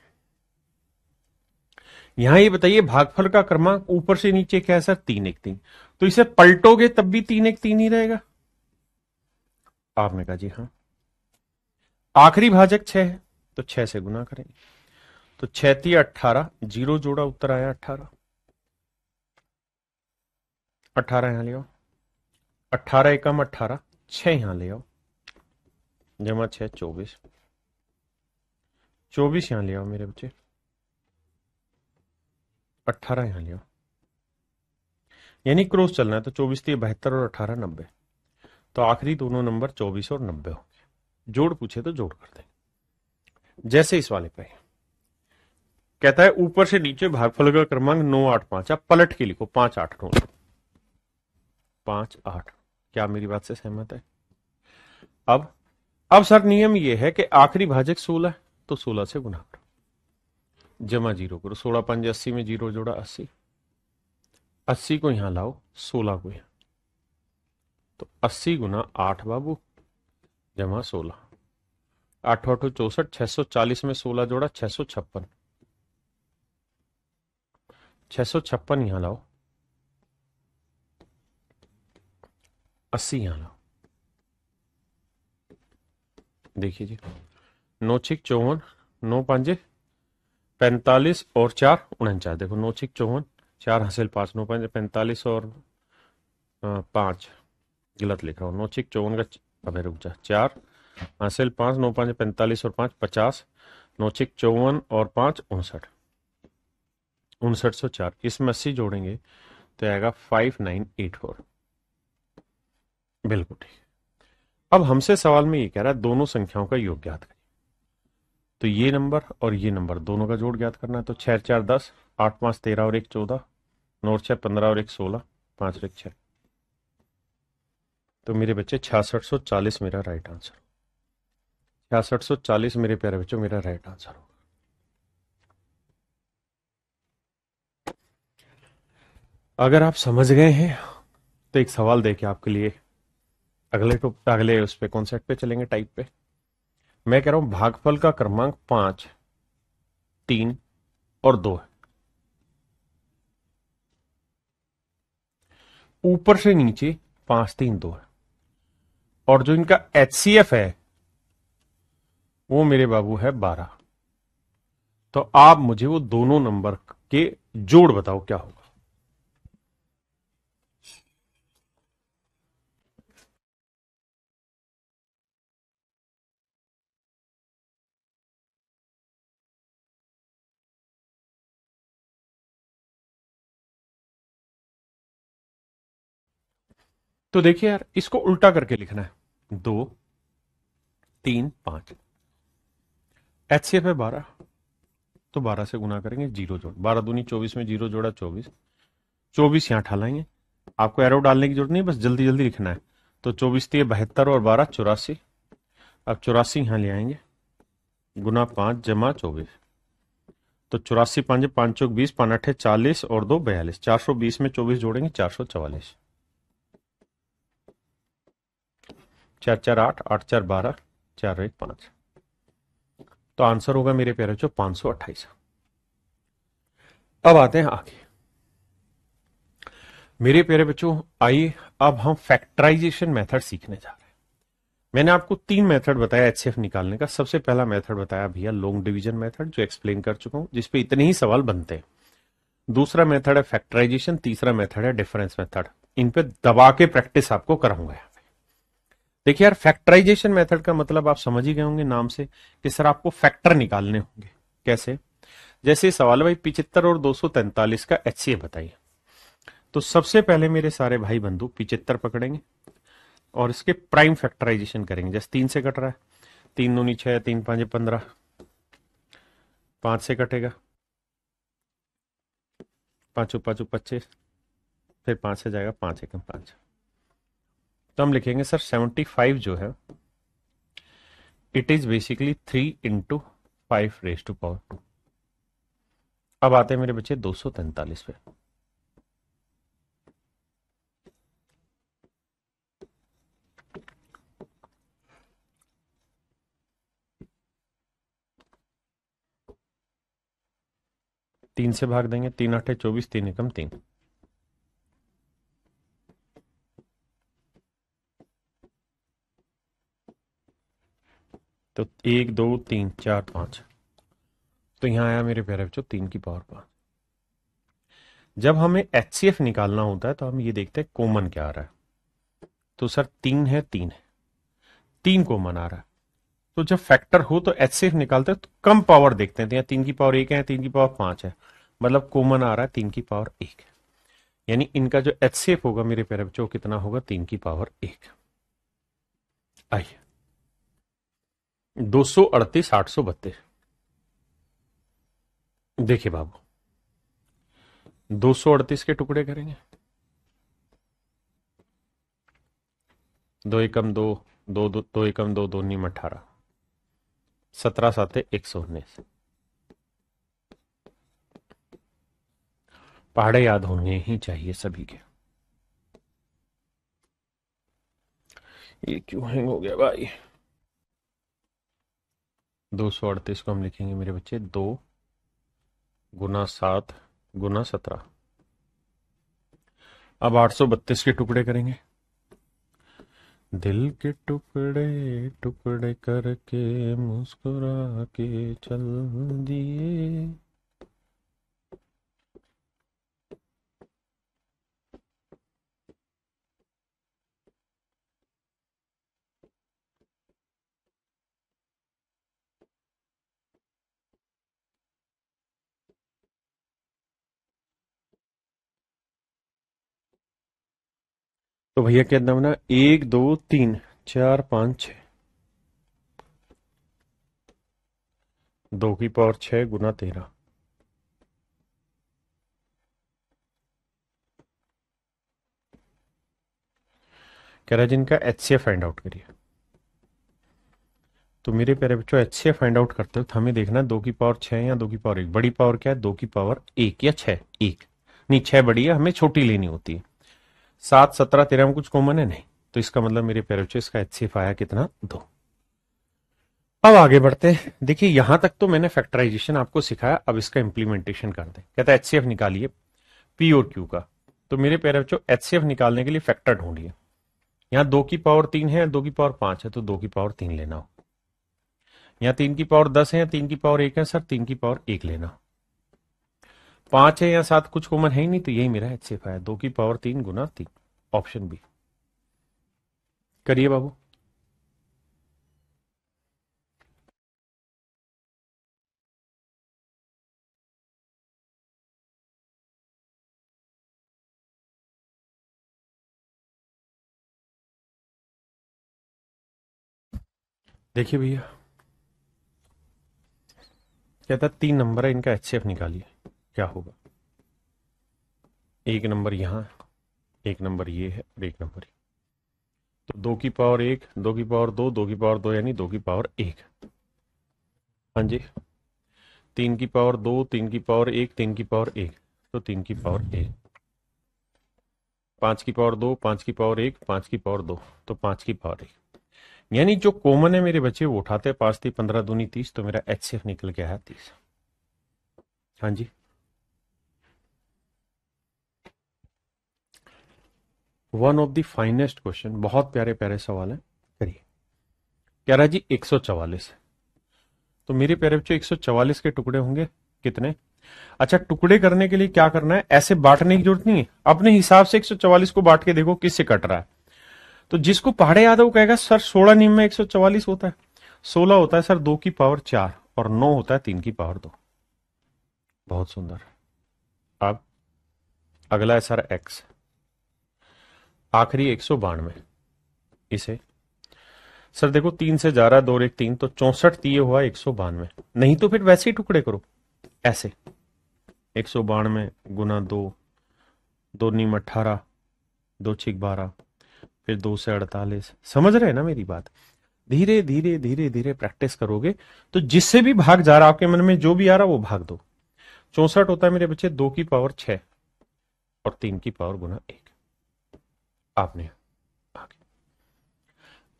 यहां ये बताइए भागफल का क्रमांक ऊपर से नीचे क्या है सर? 3 1 3। तो इसे पलटोगे तब भी 3 1 3 ही रहेगा। आपने कहा जी हाँ। आखिरी भाजक 6 है तो 6 से गुना करेंगे, तो 6 थी 18, 0 जोड़ा उत्तर आया 18। 18 यहां ले आओ, 18 एकम 18, 6 यहां ले आओ, जमा 6 24, 24 यहां ले आओ मेरे बच्चे, 18 यहां ले आओ। यानी क्रॉस चलना है तो 24 थी 72 और 18 90। तो आखिरी दोनों नंबर 24 और 90 होंगे। जोड़ पूछे तो जोड़ कर देंगे। जैसे इस वाले पे कहता है ऊपर से नीचे भागफल का क्रमांक 9 8 5। आप पलट के लिखो 5 8 9 5 8। क्या मेरी बात से सहमत है? अब सर नियम यह है कि आखिरी भाजक 16 तो 16 से गुना करो, जमा 0 करो। 16 5 80 में 0 जोड़ा 80, 80 को यहां लाओ, 16 को यहां, तो 80 गुना 8 बाबू, जमा 16। 8 8 64, 640 में 16 जोड़ा 656, 656 यहां लाओ, 80 यहां लाओ। देखिए जी 9 6 54, 9 5 45 और 4 49। देखो 9 6 54, 4 हासिल 5, 9 5 45 और 5 गलत लिख रहा हूं। 9 6 54 का अबे रुक जा, 4 हासिल 5, 9 5 45 और 5 50, 9 6 54 और 5 59, 5904। इसमें 80 जोड़ेंगे तो आएगा 5984। बिल्कुल ठीक। अब हमसे सवाल में ये कह रहा है दोनों संख्याओं का योग ज्ञात करें। तो ये नंबर और ये नंबर दोनों का जोड़ ज्ञात करना है। तो 6 4 10, 8 5 13 और 1 14, 9 6 15 और 1 16, 5 1 6। तो मेरे बच्चे 6640 मेरा राइट आंसर। 6640 मेरे प्यारे बच्चों मेरा राइट आंसर होगा। अगर आप समझ गए हैं तो एक सवाल देके आपके लिए अगले उस पे कॉन्सेप्ट पे चलेंगे, टाइप पे। मैं कह रहा हूं भागफल का क्रमांक 5 3 और 2 है। ऊपर से नीचे 5 3 2 है, और जो इनका HCF है वो मेरे बाबू है 12। तो आप मुझे वो दोनों नंबर के जोड़ बताओ क्या होगा। तो देखिए यार इसको उल्टा करके लिखना है। 2 3 5, HCF है 12, तो 12 से गुना करेंगे, 0 जोड़ 12 दूनी 24 में 0 जोड़ा 24, 24 यहां ठालाएंगे। आपको एरो डालने की जरूरत नहीं, बस जल्दी जल्दी लिखना है। तो 24 थी 72 और 12 84। अब 84 यहां ले आएंगे, गुना 5 जमा 24। तो 84 5 5 चौक 20, 5 8 40 और 2 42, 420 में 24 जोड़ेंगे 444। 4 4 8, 8 4 12, 4 1 5। तो आंसर होगा मेरे प्यारे बच्चों 528। अब आते हैं आगे। मेरे प्यारे बच्चों आइए अब हम फैक्टराइजेशन मेथड सीखने जा रहे हैं। मैंने आपको 3 मेथड बताया एचसीएफ निकालने का। सबसे पहला मेथड बताया भैया लॉन्ग डिवीजन मेथड, जो एक्सप्लेन कर चुका हूं, जिसपे इतने ही सवाल बनते हैं। दूसरा मेथड है फैक्टराइजेशन, तीसरा मेथड है डिफरेंस मेथड। इन पे दबा के प्रैक्टिस आपको कराऊंगा। देखिए यार, फैक्टराइजेशन मेथड का मतलब आप समझ ही गए होंगे नाम से कि सर आपको फैक्टर निकालने होंगे। कैसे? जैसे सवाल है भाई 75 और 243 का एचसीएफ बताइए। तो सबसे पहले मेरे सारे भाई बंधु 75 पकड़ेंगे और इसके प्राइम फैक्टराइजेशन करेंगे। जैसे 3 से कट रहा है, 3 दूनी 6, 3 5 15, 5 से कटेगा, 5 5 25, फिर 5 से जाएगा, 5 1 5। तो हम लिखेंगे सर 75 जो है it is basically 3 into 5 raise to power 2। अब आते हैं मेरे बच्चे 243 पे। तीन से भाग देंगे, 3 8 24, 3 एकम 3। तो 1 2 3 4 5। तो यहां आया मेरे प्यारे बच्चों 3 की पावर 5। जब हमें एचसीएफ निकालना होता है तो हम ये देखते हैं कॉमन क्या आ रहा है। तो सर 3 है, 3 है, 3 कॉमन आ रहा है। तो जब फैक्टर हो तो एचसीएफ निकालते हैं तो कम पावर देखते हैं। 3 की पावर 1 है, 3 की पावर 5 है, मतलब कॉमन आ रहा है 3 की पावर 1। यानी इनका जो एचसीएफ होगा मेरे प्यारे बच्चों कितना होगा? 3 की पावर 1। आइए 238 832। देखिए बाबू 238 के टुकड़े करेंगे, 2 एकम 2, 2 2 एकम 2, 2 नीम 18, 17 साते 119। पहाड़े याद होने ही चाहिए सभी के। ये क्यों हैंग हो गया भाई? 238 को हम लिखेंगे मेरे बच्चे 2 गुना 7 गुना 17। अब 832 के टुकड़े करेंगे। दिल के टुकड़े टुकड़े करके मुस्कुरा के चल दिए। तो भैया क्या बना? 1 2 3 4 5 6। 2 की पावर 6 गुना 13। कह रहा है जिनका एचसीएफ फाइंड आउट करिए। तो मेरे प्यारे बच्चों एचसीएफ फाइंड आउट करते हो तो हमें देखना है 2 की पावर 6 या 2 की पावर 1। बड़ी पावर क्या है? 2 की पावर 1 या 6। 1 नहीं, 6 बड़ी है, हमें छोटी लेनी होती है। 7 17 13 में कुछ कॉमन है नहीं, तो इसका मतलब मेरे प्यारे बच्चों इसका एचसीएफ आया कितना? 2। अब आगे बढ़ते हैं। देखिए यहां तक तो मैंने फैक्टराइजेशन आपको सिखाया, अब इसका इंप्लीमेंटेशन कर दें। कहता है एचसीएफ निकालिए पी और क्यू का। तो मेरे प्यारे बच्चों एचसीएफ निकालने के लिए फैक्टर ढूंढिए। यहां 2 की पावर 3 है, 2 की पावर 5 है, तो 2 की पावर 3 लेना हो। यहाँ 3 की पावर 10 है या 3 की पावर 1 है, सर 3 की पावर 1 लेना। 5 है या 7 कुछ कॉमन है ही नहीं, तो यही मेरा एचसीएफ है 2 की पावर 3 गुना 3। ऑप्शन बी करिए बाबू। देखिए भैया कहता 3 नंबर है, इनका एचसीएफ निकालिए। क्या होगा? एक नंबर यहां, एक नंबर ये है और एक नंबर ये। तो 2 की पावर 1, 2 की पावर 2, 2 की पावर 2 यानी 2 की पावर 1। हाँ जी, 3 की पावर 2, 3 की पावर 1, 3 की पावर 1, तो 3 की पावर 1। 5 की पावर 2, 5 की पावर 1, 5 की पावर 2, तो 5 की पावर 1। यानी जो कॉमन है मेरे बच्चे वो उठाते, 5 3 15 दूनी 30, तो मेरा एचसीएफ निकल के आया 30। हाँ जी, one of the finest question, बहुत प्यारे प्यारे सवाल है, करिए। कह रहा जी 144, तो मेरे प्यारे बच्चों 144 के टुकड़े होंगे कितने? अच्छा, टुकड़े करने के लिए क्या करना है, ऐसे बांटने की जरूरत नहीं है, अपने हिसाब से 144 को बांट के देखो किससे कट रहा है। तो जिसको पहाड़े याद है वो कहेगा सर 16 नियम में 144 होता है, 16 होता है सर 2 की पावर 4 और 9 होता है 3 की पावर 2। बहुत सुंदर। अब अगला है सर एक्स, आखिरी 192, इसे सर देखो 3 से जा रहा है, 2 और 1 3, तो 64 दिए हुआ 192, नहीं तो फिर वैसे ही टुकड़े करो ऐसे, 192 गुना 2, 2 नीम 18, 2 छिक 12, फिर 2 से 48। समझ रहे हैं ना मेरी बात? धीरे धीरे धीरे धीरे प्रैक्टिस करोगे तो जिससे भी भाग जा रहा आपके मन में जो भी आ रहा वो भाग दो। 64 होता है मेरे बच्चे 2 की पावर 6 और 3 की पावर गुना 1। आपने आगे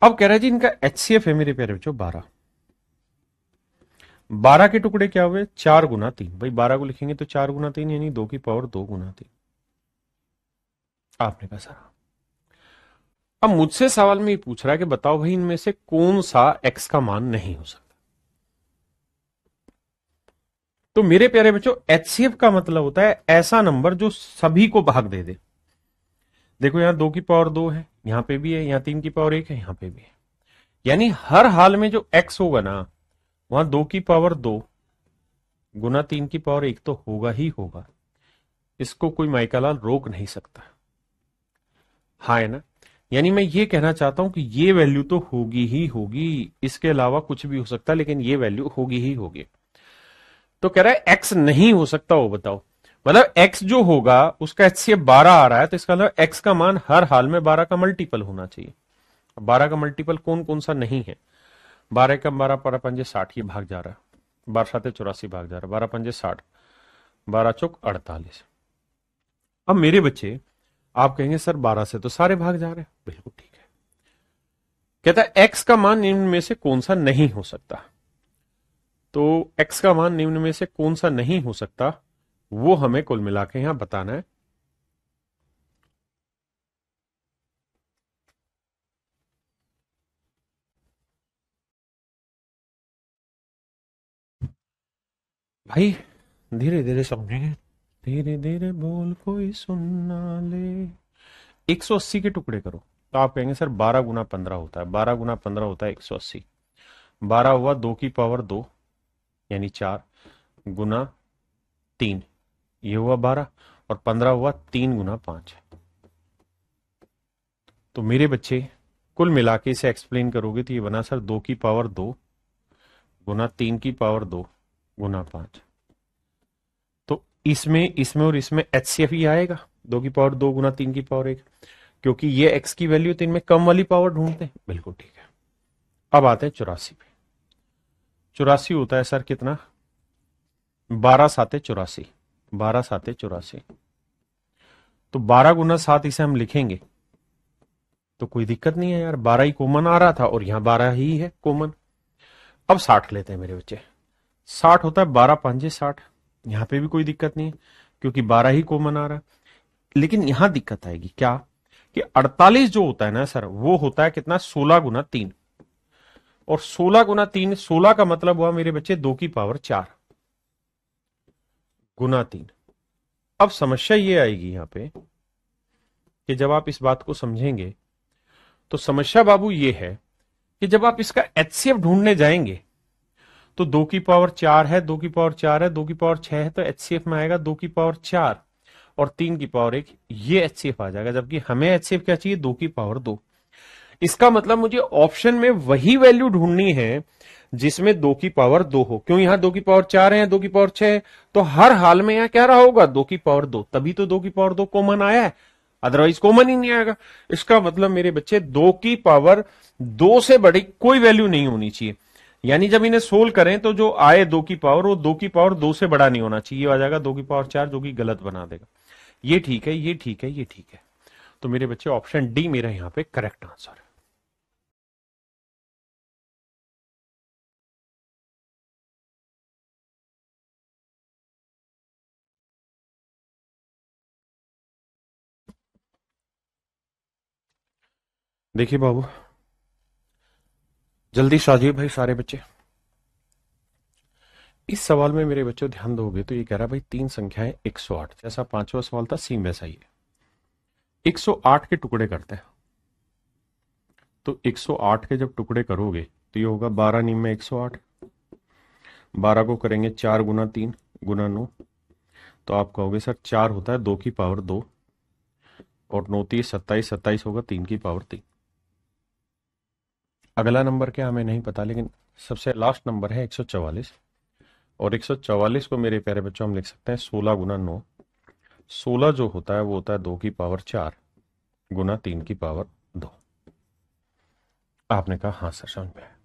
अब कह रहा है जी इनका एचसीएफ है मेरे प्यारे बच्चों 12। 12 के टुकड़े क्या हुए? 4 गुना 3। भाई 12 को लिखेंगे तो 4 गुना 3 यानी 2 की पावर 2 गुना 3। आपने कहा सर। अब मुझसे सवाल में ये पूछ रहा है कि बताओ भाई इनमें से कौन सा एक्स का मान नहीं हो सकता। तो मेरे प्यारे बच्चों एचसीएफ का मतलब होता है ऐसा नंबर जो सभी को भाग दे दे। देखो यहां 2 की पावर 2 है, यहां पे भी है, यहां 3 की पावर 1 है, यहां पे भी है। यानी हर हाल में जो एक्स होगा ना वहां 2 की पावर 2 गुना 3 की पावर 1 तो होगा ही होगा। इसको कोई माइकालाल रोक नहीं सकता। हाँ है ना? यानी मैं ये कहना चाहता हूं कि ये वैल्यू तो होगी ही होगी, इसके अलावा कुछ भी हो सकता है लेकिन ये वैल्यू होगी ही होगी। तो कह रहा है एक्स नहीं हो सकता, वो बताओ। मतलब एक्स जो होगा उसका एचसीएफ 12 आ रहा है, तो इसका मतलब एक्स का मान हर हाल में 12 का मल्टीपल होना चाहिए। 12 का मल्टीपल कौन कौन सा नहीं है? 12 का 12 12 पंजे 60, ये भाग जा रहा है, 12 साते 84 भाग जा रहा है, 12 पंजे 60, 12 चौक 48। अब मेरे बच्चे आप कहेंगे सर 12 से तो सारे भाग जा रहे हैं, बिल्कुल ठीक है। कहता है एक्स का मान निम्न में से कौन सा नहीं हो सकता। तो एक्स का मान निम्न में से कौन सा नहीं हो सकता वो हमें कुल मिला के यहां बताना है। भाई धीरे धीरे समझेंगे, धीरे धीरे बोल कोई सुनना ले। 180 के टुकड़े करो तो आप कहेंगे सर 12 गुना 15 होता है, 12 गुना 15 होता है 180। 12 हुआ 2 की पावर 2 यानी 4 गुना 3, ये हुआ 12, और 15 हुआ 3 गुना 5। तो मेरे बच्चे कुल मिला के इसे एक्सप्लेन करोगे तो ये बना सर 2 की पावर 2 गुना 3 की पावर 2 गुना 5। तो इसमें इसमें और इसमें एचसीएफ ही आएगा, 2 की पावर 2 गुना 3 की पावर 1, क्योंकि ये एक्स की वैल्यू तो इनमें कम वाली पावर ढूंढते हैं, बिल्कुल ठीक है। अब आते हैं 84 पे। 84 होता है सर कितना? 12 साते 84, 12 साते 84। तो 12 गुना 7 इसे हम लिखेंगे तो कोई दिक्कत नहीं है यार, 12 ही कॉमन आ रहा था और यहां 12 ही है कॉमन। अब 60 लेते हैं मेरे बच्चे। 60 होता है 12 पांजे 60, यहां पे भी कोई दिक्कत नहीं है क्योंकि 12 ही कॉमन आ रहा है। लेकिन यहां दिक्कत आएगी क्या कि 48 जो होता है ना सर वो होता है कितना? 16 गुना 3, और 16 गुना 3, 16 का मतलब हुआ मेरे बच्चे 2 की पावर 4 गुना 3। अब समस्या ये आएगी यहां पे कि जब आप इस बात को समझेंगे तो समस्या बाबू ये है कि जब आप इसका एचसीएफ ढूंढने जाएंगे तो 2 की पावर 4 है, 2 की पावर 4 है, 2 की पावर 6 है, तो एचसीएफ में आएगा 2 की पावर 4 और 3 की पावर 1, ये एचसीएफ आ जाएगा। जबकि हमें एचसीएफ क्या चाहिए? 2 की पावर 2। इसका मतलब मुझे ऑप्शन में वही वैल्यू ढूंढनी है जिसमें 2 की पावर 2 हो। क्यों? यहां 2 की पावर 4 है, 2 की पावर 6 है, तो हर हाल में यहां क्या रहा होगा? 2 की पावर 2, तभी तो 2 की पावर 2 कॉमन आया है, अदरवाइज कॉमन ही नहीं आएगा। इसका मतलब मेरे बच्चे 2 की पावर 2 से बड़ी कोई वैल्यू नहीं होनी चाहिए। यानी जब इन्हें सोल्व करें तो जो आए 2 की पावर वो 2 की पावर 2 से बड़ा नहीं होना चाहिए, आ जाएगा 2 की पावर 4 जो कि गलत बना देगा। ये ठीक है, ये ठीक है, ये ठीक है। तो मेरे बच्चे ऑप्शन डी मेरा यहां पे करेक्ट आंसर है। देखिए बाबू, जल्दी से आ जाइए भाई सारे बच्चे। इस सवाल में मेरे बच्चों ध्यान दोगे तो ये कह रहा है भाई तीन संख्याएं 108, जैसा पांचवा सवाल था सेम वैसा ही है। 108 के टुकड़े करते हैं, तो 108 के जब टुकड़े करोगे तो ये होगा 12 नीम में 108। 12 को करेंगे 4 गुना 3 गुना 9, तो आप कहोगे सर 4 होता है 2 की पावर 2 और 9 3 27, 27 होगा 3 की पावर 3। अगला नंबर क्या हमें नहीं पता, लेकिन सबसे लास्ट नंबर है 144, और 144 को मेरे प्यारे बच्चों हम लिख सकते हैं 16 गुना 9। 16 जो होता है वो होता है 2 की पावर 4 गुना 3 की पावर 2। आपने कहा हाँ सर समझ में आया।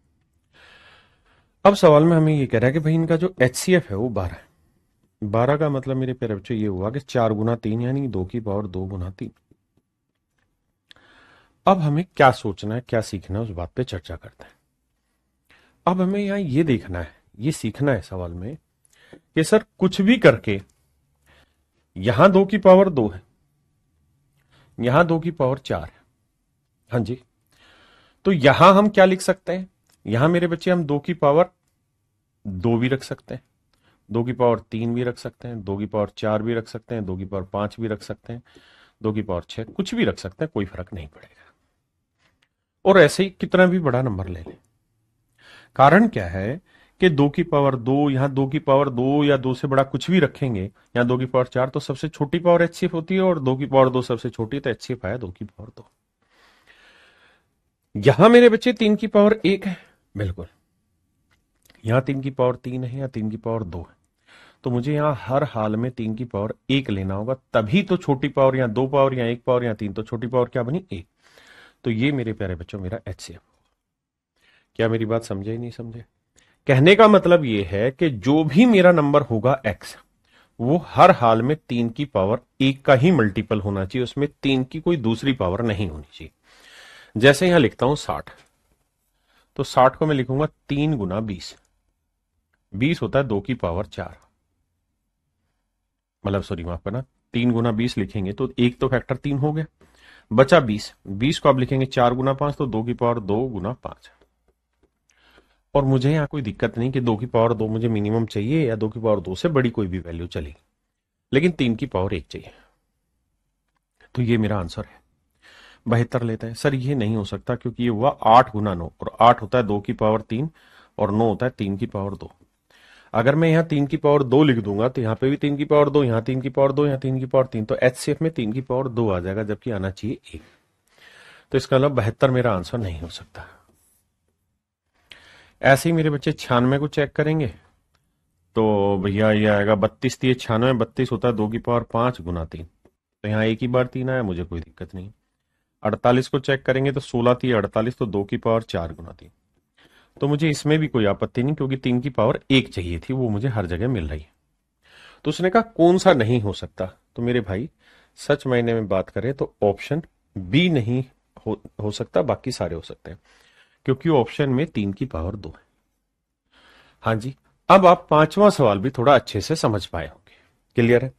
अब सवाल में हमें ये कह रहा है कि भाई इनका जो HCF है वो 12 है। 12 का मतलब मेरे प्यारे बच्चों ये हुआ कि 4 गुना 3 यानी 2 की पावर 2 गुना 3। अब हमें क्या सोचना है, क्या सीखना है, उस बात पे चर्चा करते हैं। अब हमें यहां ये देखना है, ये सीखना है सवाल में कि सर कुछ भी करके यहां 2 की पावर 2 है, यहां 2 की पावर 4 है। हाँ जी, तो यहां हम क्या लिख सकते हैं, यहां मेरे बच्चे हम 2 की पावर 2 भी रख सकते हैं, 2 की पावर 3 भी रख सकते हैं, 2 की पावर 4 भी रख सकते हैं, 2 की पावर 5 भी रख सकते हैं, 2 की पावर 6, कुछ भी रख सकते हैं, कोई फर्क नहीं पड़ेगा। और ऐसे ही कितना भी बड़ा नंबर ले लें। कारण क्या है कि 2 की पावर 2, यहां 2 की पावर 2 या 2 से बड़ा कुछ भी रखेंगे, यहां 2 की पावर 4 तो सबसे छोटी पावर HCF होती है, और 2 की पावर 2 सबसे छोटी, तो HCF आया 2 की पावर 2। यहां मेरे बच्चे 3 की पावर 1 है, बिल्कुल। यहां 3 की पावर 3 है या 3 की पावर 2 है, तो मुझे यहां हर हाल में 3 की पावर 1 लेना होगा, तभी तो छोटी पावर या 2 पावर या 1 पावर या 3, तो छोटी पावर क्या बनी 1। तो ये मेरे प्यारे बच्चों मेरा HCF। क्या मेरी बात समझे ही नहीं समझे? कहने का मतलब ये है कि जो भी मेरा नंबर होगा x, वो हर हाल में 3 की पावर 1 का ही मल्टीपल होना चाहिए, उसमें 3 की कोई दूसरी पावर नहीं होनी चाहिए। जैसे यहां लिखता हूं 60, तो 60 को मैं लिखूंगा 3 गुना 20। 20 होता है 2 की पावर 4, मतलब सॉरी माफ करना, 3 गुना 20 लिखेंगे तो एक तो फैक्टर 3 हो गया, बचा 20। 20 को आप लिखेंगे 4 गुना 5, तो 2 की पावर 2 गुना 5। और मुझे यहां कोई दिक्कत नहीं कि 2 की पावर 2 मुझे मिनिमम चाहिए या 2 की पावर 2 से बड़ी कोई भी वैल्यू चलेगी, लेकिन 3 की पावर 1 चाहिए। तो ये मेरा आंसर है। 72 लेते हैं। सर ये नहीं हो सकता क्योंकि ये हुआ 8 गुना 9, और 8 होता है 2 की पावर 3 और 9 होता है 3 की पावर 2। अगर मैं यहाँ 3 की पावर 2 लिख दूंगा तो यहाँ पे भी 3 की पावर 2, यहाँ 3 की पावर 2, यहाँ 3 की पावर 3, तो HCF में 3 की पावर 2 आ जाएगा, जबकि आना चाहिए 1। तो इसका मतलब 72 मेरा आंसर नहीं हो सकता। ऐसे ही मेरे बच्चे 96 को चेक करेंगे, तो भैया ये आएगा 32 3 96, 32 होता है 2 की पावर 5 गुना 3, तो यहाँ एक ही बार 3 आया, मुझे कोई दिक्कत नहीं। 48 को चेक करेंगे तो 16 3 48, तो 2 की पावर 4 गुना 3, तो मुझे इसमें भी कोई आपत्ति नहीं, क्योंकि 3 की पावर 1 चाहिए थी, वो मुझे हर जगह मिल रही है। तो उसने कहा कौन सा नहीं हो सकता, तो मेरे भाई सच मायने में बात करें तो ऑप्शन बी नहीं हो सकता, बाकी सारे हो सकते हैं, क्योंकि ऑप्शन में 3 की पावर 2 है। हाँ जी, अब आप पांचवा सवाल भी थोड़ा अच्छे से समझ पाए होंगे, क्लियर है।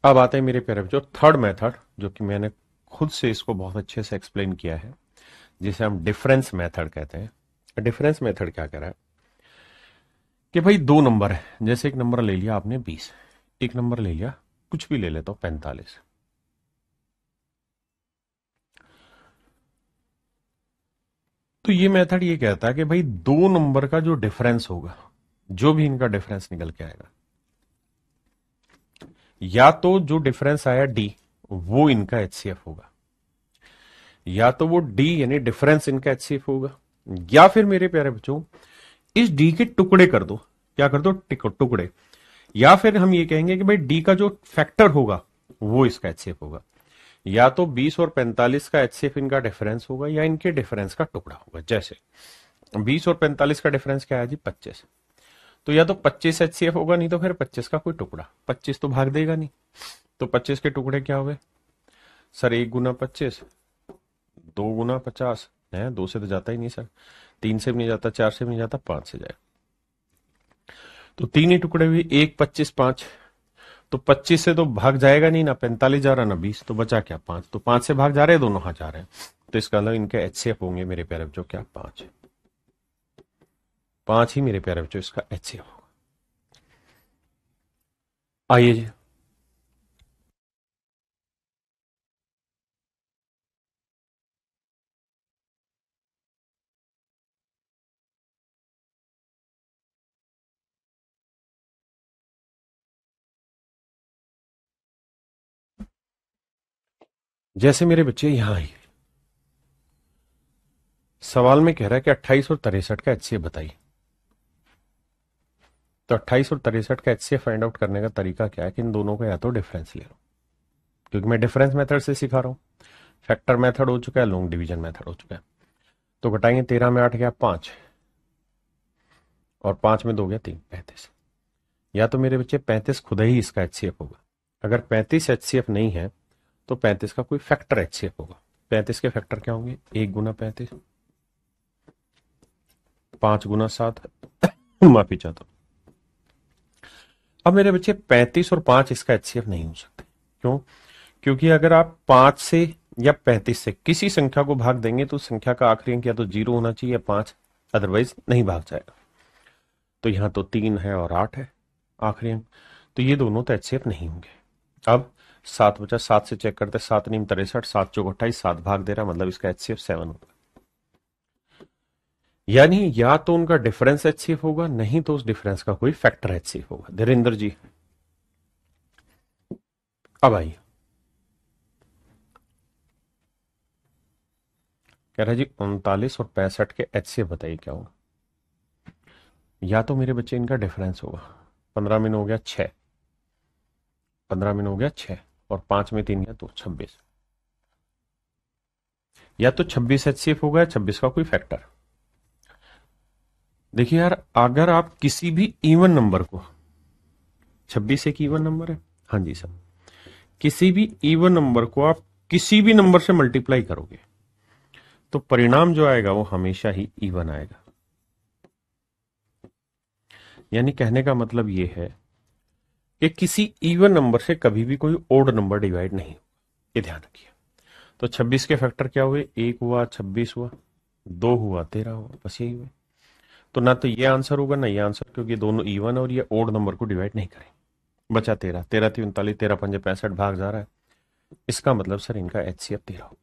अब आते हैं मेरे प्यारे बच्चों थर्ड मेथड, जो कि मैंने खुद से इसको बहुत अच्छे से एक्सप्लेन किया है, जिसे हम डिफरेंस मेथड कहते हैं। डिफरेंस मेथड क्या कह रहा है कि भाई दो नंबर है, जैसे एक नंबर ले लिया आपने 20, एक नंबर ले लिया कुछ भी ले लेता हूं 45। तो ये मेथड ये कहता है कि भाई दो नंबर का जो डिफरेंस होगा, जो भी इनका डिफरेंस निकल के आएगा, या तो जो डिफरेंस आया डी वो इनका HCF होगा, या तो वो डी यानी डिफरेंस इनका HCF होगा, या फिर मेरे प्यारे बच्चों इस डी के टुकड़े कर दो। क्या कर दो? टुकड़े। या फिर हम ये कहेंगे कि भाई डी का जो फैक्टर होगा वो इसका HCF होगा। या तो 20 और 45 का HCF इनका डिफरेंस होगा, या इनके डिफरेंस का टुकड़ा होगा। जैसे 20 और 45 का डिफरेंस क्या है जी? 25। तो या तो 25 HCF होगा, नहीं तो फिर 25 का कोई टुकड़ा। 25 तो भाग देगा नहीं, तो 25 के टुकड़े क्या हो गए सर? 1 गुना 25, 2 गुना 50 है, 2 से तो जाता ही नहीं सर, 3 से भी नहीं जाता, 4 से भी नहीं जाता, 5 से जाए, तो तीन ही टुकड़े हुए, 1 25 5। तो 25 से तो भाग जाएगा नहीं, ना 45 जा रहा ना 20, तो बचा क्या 5। तो 5 से भाग जा रहे हैं, दोनों हाथ जा रहे हैं, तो इसका मतलब इनके HCF होंगे मेरे प्यारे बच्चों क्या 5। 5 ही मेरे प्यारे बच्चों इसका HCF होगा। आइए जी, जैसे मेरे बच्चे यहां आए, सवाल में कह रहा है कि 28 और 63 का HCF बताइए। तो 28 और 63 का HCF फाइंड आउट करने का तरीका क्या है कि इन दोनों का या तो डिफरेंस ले लो, क्योंकि मैं डिफरेंस मेथड से सिखा रहा हूं। फैक्टर मेथड हो चुका है, लॉन्ग डिवीजन मेथड हो चुका है। तो घटाएंगे, 13 में 8 गया 5, और 5 में 2 गया 3, 35। या तो मेरे बच्चे 35 खुद ही इसका HCF होगा। अगर 35 HCF नहीं है तो 35 का कोई फैक्टर HCF होगा। 35 के फैक्टर क्या होंगे, 1 गुना 35, 5 गुना 7 माफी चाहता हूं। अब मेरे बच्चे 35 और 5 इसका HCF नहीं हो सकते। क्यों? क्योंकि अगर आप 5 से या 35 से किसी संख्या को भाग देंगे तो संख्या का आखिरी अंक या तो 0 होना चाहिए या 5, अदरवाइज नहीं भाग जाएगा। तो यहां तो 3 है और 8 है आखिरी अंक, तो ये दोनों तो HCF नहीं होंगे। अब 7 बचा, 7 से चेक करते, 7 नीम 63, 7 चौक 28, 7 भाग दे रहा, मतलब इसका HCF 7 होगा। यानी या तो उनका डिफरेंस HCF होगा, नहीं तो उस डिफरेंस का कोई फैक्टर HCF होगा। धीरेन्द्र जी अब आइए, कह रहा है जी 39 और 65 के HCF बताइए क्या होगा। या तो मेरे बच्चे इनका डिफरेंस होगा, 15 में 9 हो गया 6, 15 में 9 हो गया 6, और 5 में 3 गया तो 26। या तो 26 HCF होगा या 26 का कोई फैक्टर। देखिए यार, अगर आप किसी भी इवन नंबर को, 26 एक इवन नंबर है, हाँ जी सर, किसी भी इवन नंबर को आप किसी भी नंबर से मल्टीप्लाई करोगे तो परिणाम जो आएगा वो हमेशा ही इवन आएगा। यानी कहने का मतलब ये है कि किसी इवन नंबर से कभी भी कोई ओड नंबर डिवाइड नहीं होगा, ये ध्यान रखिए। तो 26 के फैक्टर क्या हुए, 1 हुआ, 26 हुआ, 2 हुआ, 13 हुआ, बस यही हुए। तो ना तो ये आंसर होगा ना ये आंसर, क्योंकि दोनों इवन और ये ओड नंबर को डिवाइड नहीं करें। बचा 13, 13 थी 39, 13 पंजे 65 भाग जा रहा है, इसका मतलब सर इनका HCF 13 हो।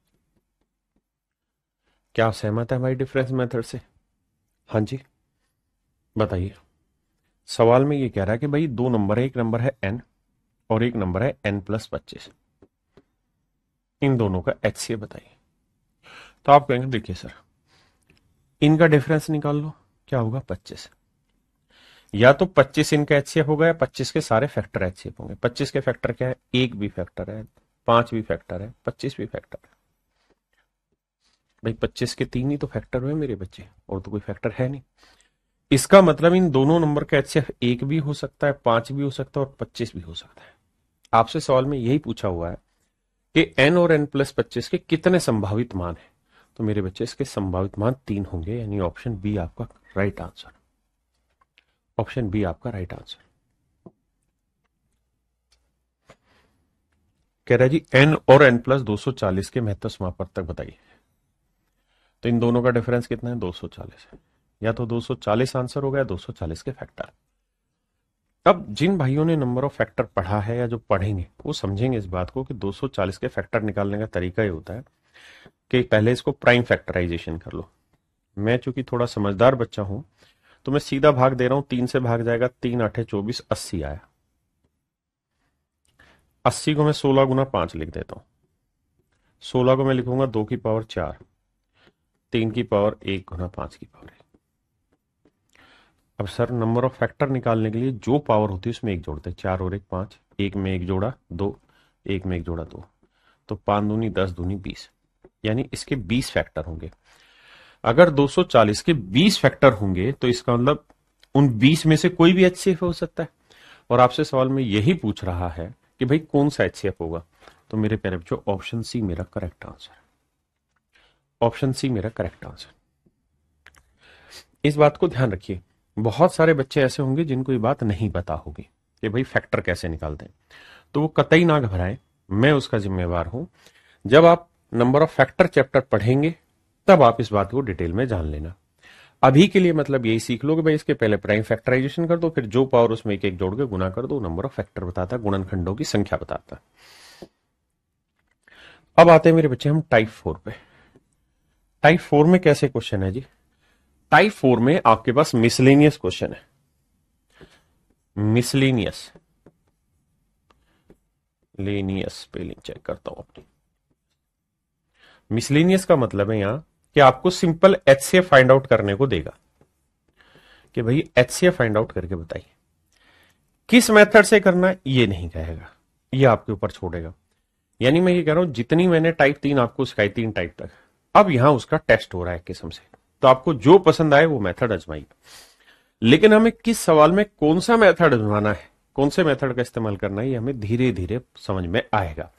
क्या आप सहमत है हमारी डिफरेंस मेथड से? हाँ जी बताइए। सवाल में ये कह रहा है कि भाई दो नंबर है, एक नंबर है n और एक नंबर है n+25, इन दोनों का HCF बताइए। तो आप कहेंगे देखिए सर, इनका डिफरेंस निकाल लो, क्या होगा 25। या तो 25 इनका HCF होगा या 25 के सारे फैक्टर HCF होंगे। 25 के फैक्टर क्या है, 1 भी फैक्टर है, 5 भी फैक्टर है, 25 भी फैक्टर है। भाई 25 के 3 ही तो फैक्टर हुए मेरे बच्चे, और तो कोई फैक्टर है नहीं। इसका मतलब इन दोनों नंबर का HCF 1 भी हो सकता है, 5 भी हो सकता है और 25 भी हो सकता है। आपसे सवाल में यही पूछा हुआ है कि n और n+25 के कितने संभावित मान है। तो मेरे बच्चे इसके संभावित मान 3 होंगे, यानी ऑप्शन बी आपका राइट आंसर। ऑप्शन बी आपका राइट आंसर। कह रहा है जी n और n+240 के महत्व समापवर्तक बताइए। तो इन दोनों का डिफरेंस कितना है, 240 है। या तो 240 आंसर होगा या 240 के फैक्टर। अब जिन भाइयों ने नंबर ऑफ फैक्टर पढ़ा है या जो पढ़ेंगे वो समझेंगे इस बात को कि 240 के फैक्टर निकालने का तरीका ये होता है कि पहले इसको प्राइम फैक्टराइजेशन कर लो। मैं चूंकि थोड़ा समझदार बच्चा हूं तो मैं सीधा भाग दे रहा हूं, 3 से भाग जाएगा, 3 8 24, 80 आया। 80 को मैं 16 गुना 5 लिख देता हूं। 16 को मैं लिखूंगा 2 की पावर 4, 3 की पावर 1 गुना 5 की पावर 1। अब सर नंबर ऑफ फैक्टर निकालने के लिए जो पावर होती है उसमें एक जोड़ते हैं, 4 और 1 5, 1 में 1 जोड़ा 2, 1 में 1 जोड़ा 2, तो 5 दूनी 10 दूनी 20, यानी इसके 20 फैक्टर होंगे। अगर 240 के 20 फैक्टर होंगे तो इसका मतलब उन 20 में से कोई भी HCF हो सकता है। और आपसे सवाल में यही पूछ रहा है कि भाई कौन सा HCF होगा। तो मेरे प्यारे बच्चों ऑप्शन सी मेरा करेक्ट आंसर है। ऑप्शन सी मेरा करेक्ट आंसर। इस बात को ध्यान रखिए, बहुत सारे बच्चे ऐसे होंगे जिनको ये बात नहीं पता होगी। कि भाई फैक्टर कैसे निकालते हैं, तो वो कतई ना घबराएं, मैं उसका जिम्मेवार हूं। जब आप नंबर ऑफ फैक्टर चैप्टर पढ़ेंगे तब आप इस बात को डिटेल में जान लेना। अभी के लिए मतलब यही सीख लो कि भाई इसके पहले प्राइम फैक्टराइजेशन कर दो, फिर जो पावर उसमें एक एक जोड़ के गुना कर दो, नंबर ऑफ फैक्टर बताता है, गुणनखंडों की संख्या बताता है। अब आते हैं मेरे बच्चे हम टाइप 4 पे। टाइप 4 में कैसे क्वेश्चन है जी? टाइप 4 में आपके पास मिसलेनियस क्वेश्चन है। मिसलेनियस, लेनियस स्पेलिंग चेक करता हूं अपनी। मिसलेनियस का मतलब है यहां कि आपको सिंपल एचसीएफ फाइंड आउट करने को देगा कि भाई एचसीएफ फाइंड आउट करके बताइए। किस मेथड से करना है ये नहीं कहेगा, ये आपके ऊपर छोड़ेगा। यानी मैं ये कह रहा हूं जितनी मैंने टाइप 3 आपको सिखाई, 3 टाइप तक, अब यहां उसका टेस्ट हो रहा है किस्म से, तो आपको जो पसंद आए वो मेथड आजमाइए। लेकिन हमें किस सवाल में कौन सा मेथड आजमाना है, कौन से मेथड का इस्तेमाल करना है, ये हमें धीरे धीरे समझ में आएगा।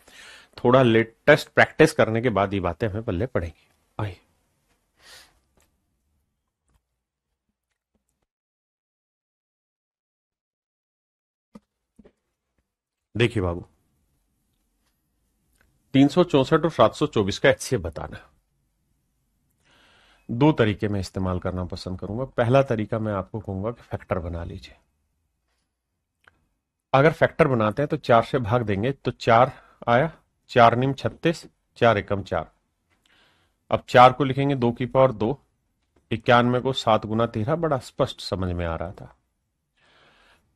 थोड़ा लेटेस्ट प्रैक्टिस करने के बाद ये बातें हमें पल्ले पड़ेंगी। आइए देखिए बाबू, 364 और 724 का एचसीएफ बताना। दो तरीके में इस्तेमाल करना पसंद करूंगा। पहला तरीका मैं आपको कहूंगा कि फैक्टर बना लीजिए। अगर फैक्टर बनाते हैं तो 4 से भाग देंगे तो 4 आया, 4 निम 36, 4 एकम 4। अब 4 को लिखेंगे 2 की पावर 2, 91 को 7 गुना 13, बड़ा स्पष्ट समझ में आ रहा था।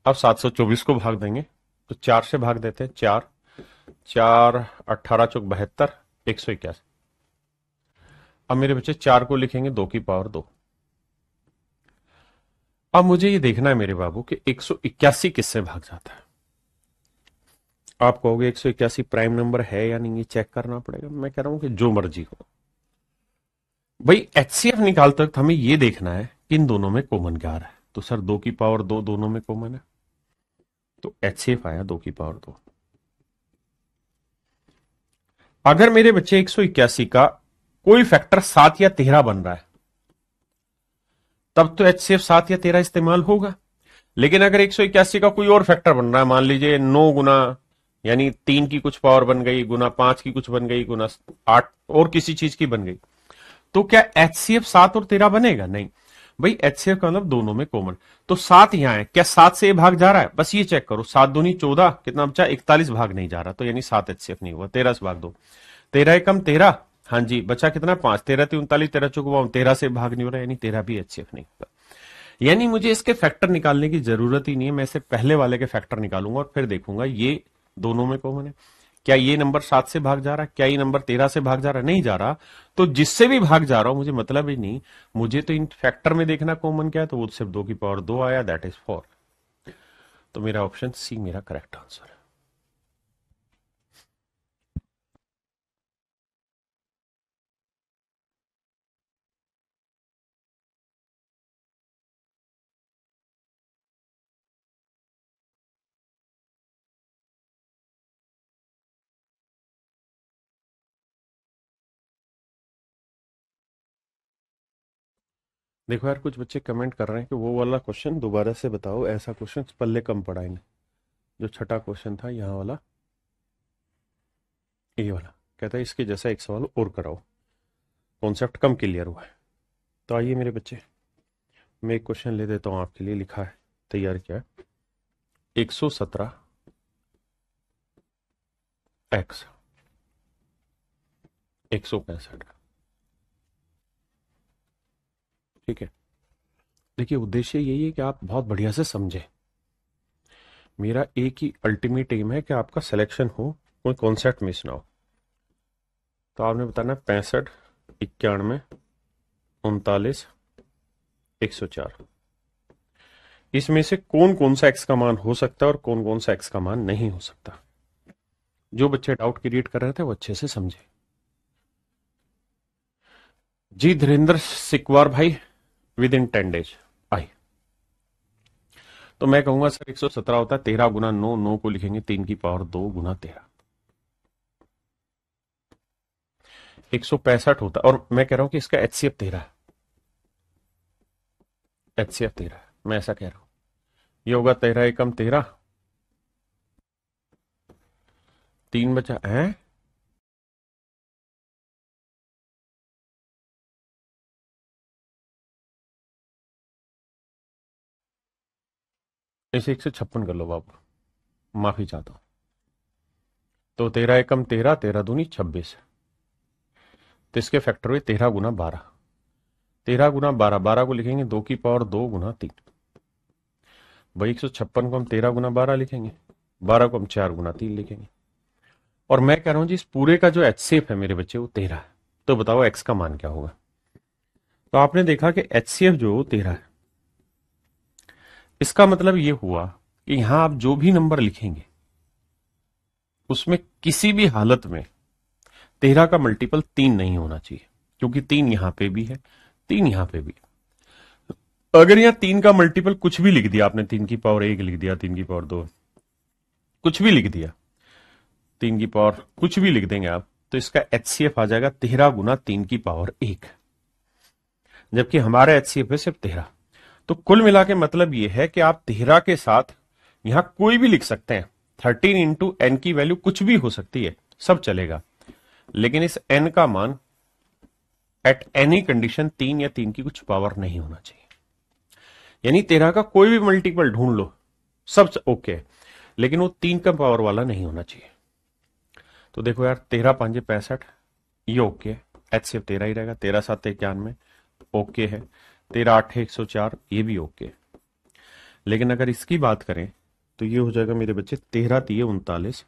अब 724 को भाग देंगे तो 4 से भाग देते हैं, 4 4 18 चौक 72, 181। अब मेरे बच्चे 4 को लिखेंगे 2 की पावर 2। अब मुझे ये देखना है मेरे बाबू कि 181 किससे भाग जाता है। आप कहोगे 181 प्राइम नंबर है या नहीं, ये चेक करना पड़ेगा। मैं कह रहा हूं कि जो मर्जी हो भाई, एचसीएफ निकालते वक्त हमें ये देखना है कि इन दोनों में कॉमन क्या आ रहा है। तो सर 2 की पावर 2 दोनों में कॉमन है, तो एचसीएफ आया 2 की पावर 2। अगर मेरे बच्चे 181 का कोई फैक्टर 7 या 13 बन रहा है तब तो एचसीएफ 7 या 13 इस्तेमाल होगा। लेकिन अगर 181 का कोई और फैक्टर बन रहा है, मान लीजिए 9 गुना, यानी 3 की कुछ पावर बन गई, गुना 5 की कुछ बन गई, गुना 8 और किसी चीज की बन गई, तो क्या एचसीएफ 7 और 13 बनेगा? नहीं भाई, एचसीएफ का मतलब दोनों में कॉमन। तो 7 यहां है, क्या 7 से भाग जा रहा है? बस ये चेक करो, 7 दूनी 14, कितना बचा? 41 भाग नहीं जा रहा, तो यानी 7 एचसीएफ नहीं हुआ। 13 से भाग दो, 13 एकम 13, हाँ जी, बचा कितना? 5, 13 39, 13 चौक 13 से भाग नहीं हो रहा, यानी 13 भी एचसीएफ नहीं होगा। यानी मुझे इसके फैक्टर निकालने की जरूरत ही नहीं है, मैं इसे पहले वाले के फैक्टर निकालूंगा और फिर देखूंगा ये दोनों में कॉमन है। क्या ये नंबर 7 से भाग जा रहा है? क्या ये नंबर 13 से भाग जा रहा है? नहीं जा रहा, तो जिससे भी भाग जा रहा हूं मुझे मतलब ही नहीं। मुझे तो इन फैक्टर में देखना कॉमन क्या है, तो वो सिर्फ 2 की पावर 2 आया, दैट इज 4। तो मेरा ऑप्शन सी मेरा करेक्ट आंसर है। देखो यार, कुछ बच्चे कमेंट कर रहे हैं कि वो वाला क्वेश्चन दोबारा से बताओ, ऐसा क्वेश्चन पल्ले कम पड़ा इन्हें। जो छठा क्वेश्चन था यहाँ वाला, ये वाला, कहता है इसके जैसा एक सवाल और कराओ, कॉन्सेप्ट कम क्लियर हुआ है। तो आइए मेरे बच्चे, मैं एक क्वेश्चन ले देता हूं आपके लिए, लिखा है, तैयार किया है। 117 एक्स 165, ठीक है। देखिए उद्देश्य यही है कि आप बहुत बढ़िया से समझे। मेरा एक ही अल्टीमेट एम है कि आपका सिलेक्शन हो, कोई कॉन्सेप्ट मिस ना हो। तो आपने बताना 65, 91, 39, 104, इसमें से कौन कौन सा एक्स का मान हो सकता है और कौन कौन सा एक्स का मान नहीं हो सकता। जो बच्चे डाउट क्रिएट कर रहे थे वो अच्छे से समझे। जी धीरेन्द्र सिकवार भाई, विद इन 10 डेज आई। तो मैं कहूंगा सर 117 होता है 13 गुना 9, 9 को लिखेंगे 3 की पावर 2 गुना 13, 165 होता है। और मैं कह रहा हूं कि इसका एचसीएफ 13 है, एचसीएफ 13 है, मैं ऐसा कह रहा हूं। ये होगा 13 एकम 13, 3 बचा है, इसे 156 कर लो बाबू, माफी चाहता हूं। तो 13 एकम 13, 13 दूनी 26, तो इसके फैक्टर हुए 13 गुना 12, 13 गुना 12, 12 को लिखेंगे 2 की पावर 2 गुना 3, भाई 156 को हम 13 गुना 12 लिखेंगे, 12 को हम 4 गुना 3 लिखेंगे। और मैं कह रहा हूं जी इस पूरे का जो HCF है मेरे बच्चे वो 13 है, तो बताओ x का मान क्या होगा। तो आपने देखा कि HCF जो 13 है, इसका मतलब ये हुआ कि यहां आप जो भी नंबर लिखेंगे उसमें किसी भी हालत में 13 का मल्टीपल 3 नहीं होना चाहिए, क्योंकि 3 यहां पे भी है, 3 यहां पे भी। अगर यहां 3 का मल्टीपल कुछ भी लिख दिया आपने, 3 की पावर 1 लिख दिया, 3 की पावर 2, कुछ भी लिख दिया, 3 की पावर कुछ भी लिख देंगे आप, तो इसका HCF आ जाएगा 13 गुना 3 की पावर 1, जबकि हमारा HCF है सिर्फ 13। तो कुल मिला के मतलब यह है कि आप 13 के साथ यहां कोई भी लिख सकते हैं, 13 इंटू एन की वैल्यू कुछ भी हो सकती है, सब चलेगा, लेकिन इस एन का मान एट एनी कंडीशन 3 या 3 की कुछ पावर नहीं होना चाहिए। यानी 13 का कोई भी मल्टीपल ढूंढ लो, सब ओके, लेकिन वो 3 का पावर वाला नहीं होना चाहिए। तो देखो यार, 13 5 65, ये ओके है, HCF 13 ही रहेगा, 13 7 91 ओके है, 13 8 104 ये भी ओके है। लेकिन अगर इसकी बात करें तो ये हो जाएगा मेरे बच्चे 13 3 39,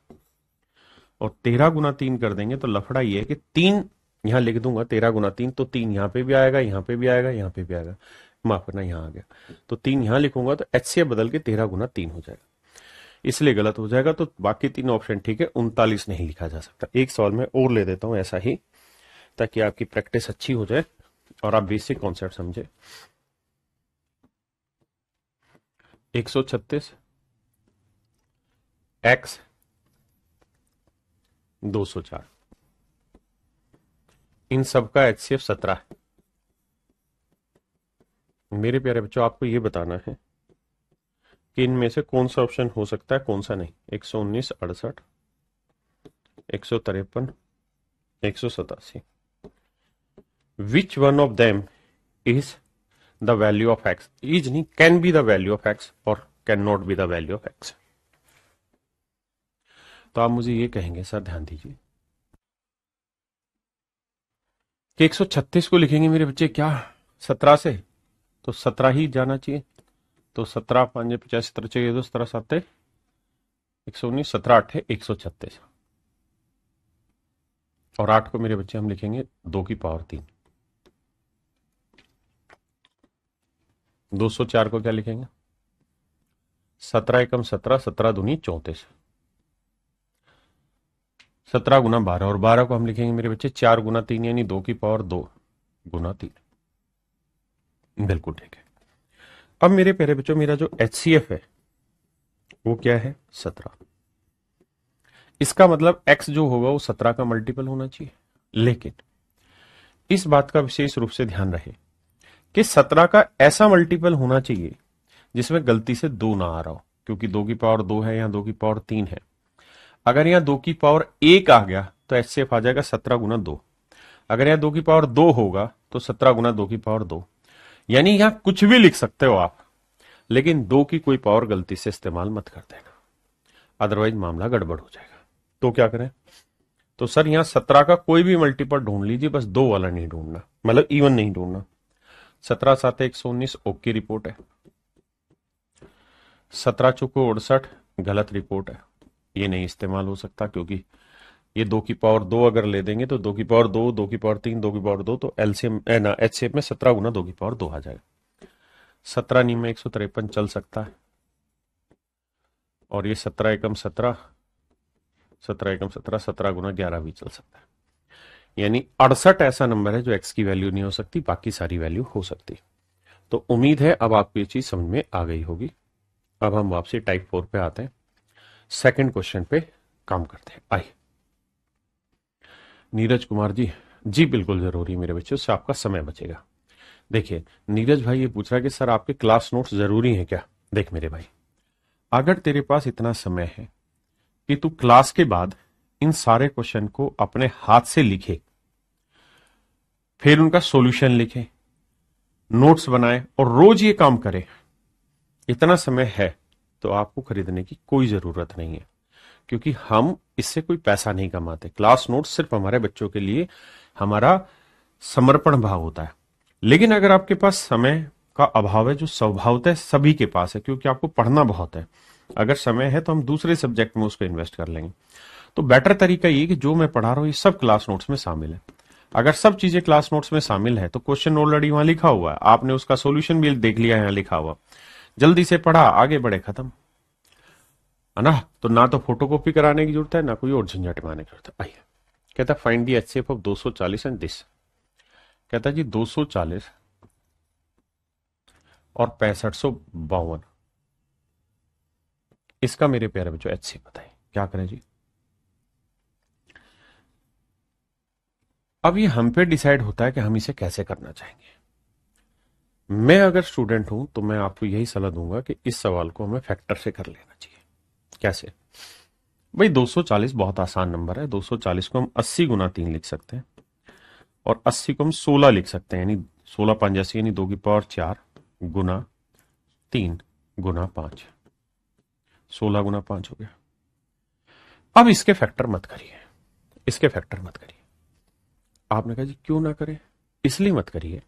और 13 गुना 3 कर देंगे तो लफड़ा ये है कि 3 यहां लिख दूंगा, 13 गुना 3, तो 3 यहां पे भी आएगा, यहां पे भी आएगा, यहां पे भी आएगा, माफ करना यहां आ गया, तो 3 यहां लिखूंगा तो HCF बदल के 13 गुना 3 हो जाएगा, इसलिए गलत हो जाएगा। तो बाकी 3 ऑप्शन ठीक है, 39 नहीं लिखा जा सकता। एक सवाल में और ले देता हूं ऐसा ही, ताकि आपकी प्रैक्टिस अच्छी हो जाए और आप बेसिक कॉन्सेप्ट समझे। 136 x 204, इन सब का HCF 17 है। मेरे प्यारे बच्चों, आपको यह बताना है कि इनमें से कौन सा ऑप्शन हो सकता है, कौन सा नहीं। 119 68, 153 187, which one of them is the value of x, is नहीं, can be the value of x और can not be the value of x. तो आप मुझे ये कहेंगे, सर ध्यान दीजिए कि 136 को लिखेंगे मेरे बच्चे क्या 17 से, तो 17 ही जाना चाहिए, तो 17 5 50 17 चाहिए, 17 7 119, 17 8 136, और 8 को मेरे बच्चे हम लिखेंगे 2 की पावर 3, 204 को क्या लिखेंगे 17 एकम 17, 17 दूनी 34, 17 गुना 12, और 12 को हम लिखेंगे मेरे बच्चे 4 गुना 3 यानी 2 की पावर 2 गुना 3, बिल्कुल ठीक है। अब मेरे प्यारे बच्चों, मेरा जो HCF है वो क्या है 17, इसका मतलब x जो होगा वो 17 का मल्टीपल होना चाहिए, लेकिन इस बात का विशेष रूप से ध्यान रहे कि 17 का ऐसा मल्टीपल होना चाहिए जिसमें गलती से 2 ना आ रहा हो, क्योंकि 2 की पावर 2 है, यहां 2 की पावर 3 है। अगर यहां 2 की पावर 1 आ गया तो HCF आ जाएगा 17 गुना 2, अगर यहां 2 की पावर 2 होगा तो 17 गुना 2 की पावर 2, यानी यहां कुछ भी लिख सकते हो आप, लेकिन 2 की कोई पावर गलती से इस्तेमाल मत कर देना, अदरवाइज मामला गड़बड़ हो जाएगा। तो क्या करें, तो सर यहां 17 का कोई भी मल्टीपल ढूंढ लीजिए, बस 2 वाला नहीं ढूंढना, मतलब इवन नहीं ढूंढना। 17 7 119 ओके रिपोर्ट है, 17 चौको 68 गलत रिपोर्ट है, ये नहीं इस्तेमाल हो सकता, क्योंकि ये 2 की पावर 2 अगर ले देंगे तो 2 की पावर 2, 2 की पावर 3, 2 की पावर 2, तो एलसीएम ना HCF में 17 गुना 2 की पावर 2 आ जाएगा। 17 नी में 153 चल सकता है, और ये 17 एकम 17, 17 एकम 17, 17 गुना 11 भी चल सकता है, यानी 68 ऐसा नंबर है जो x की वैल्यू नहीं हो सकती, बाकी सारी वैल्यू हो सकती। तो उम्मीद है अब आपको ये चीज समझ में आ गई होगी। अब हम वापसी टाइप 4 पे आते हैं, सेकंड क्वेश्चन पे काम करते हैं। आइए नीरज कुमार जी, जी बिल्कुल जरूरी मेरे बच्चों, उससे आपका समय बचेगा। देखिए नीरज भाई ये पूछ रहा है कि सर आपके क्लास नोट्स जरूरी हैं क्या। देख मेरे भाई, अगर तेरे पास इतना समय है कि तू क्लास के बाद इन सारे क्वेश्चन को अपने हाथ से लिखे, फिर उनका सॉल्यूशन लिखे, नोट्स बनाए और रोज ये काम करें। इतना समय है तो आपको खरीदने की कोई जरूरत नहीं है, क्योंकि हम इससे कोई पैसा नहीं कमाते। क्लास नोट्स सिर्फ हमारे बच्चों के लिए हमारा समर्पण भाव होता है। लेकिन अगर आपके पास समय का अभाव है, जो स्वभावतः सभी के पास है, क्योंकि आपको पढ़ना बहुत है, अगर समय है तो हम दूसरे सब्जेक्ट में उसको इन्वेस्ट कर लेंगे, तो बेटर तरीका ये कि जो मैं पढ़ा रहा हूं ये सब क्लास नोट्स में शामिल है। अगर सब चीजें क्लास नोट्स में शामिल है तो क्वेश्चन ऑलरेडी वहां लिखा हुआ है, आपने उसका सॉल्यूशन भी देख लिया, यहां लिखा हुआ, जल्दी से पढ़ा, आगे बढ़े, खत्म है ना। तो ना तो फोटोकॉपी कराने की जरूरत है, ना कोई और झंझट में आने की जरूरत है। आइए, कहता find the HCF of 240 and this. कहता जी 240 और 6552, इसका मेरे प्यारे बच्चों एचसीएफ बताइए। क्या करें जी? अब ये हम पे डिसाइड होता है कि हम इसे कैसे करना चाहेंगे। मैं अगर स्टूडेंट हूं तो मैं आपको यही सलाह दूंगा कि इस सवाल को हमें फैक्टर से कर लेना चाहिए। कैसे भाई? 240 बहुत आसान नंबर है। 240 को हम 80 गुना 3 लिख सकते हैं और 80 को हम 16 लिख सकते हैं, यानी 16 5 80, यानी 2 की पावर 4 गुना 3 गुना 5, 16 गुना 5 हो गया। अब इसके फैक्टर मत करिए, इसके फैक्टर मत करिए। आपने कहा जी क्यों ना करें? इसलिए मत करिए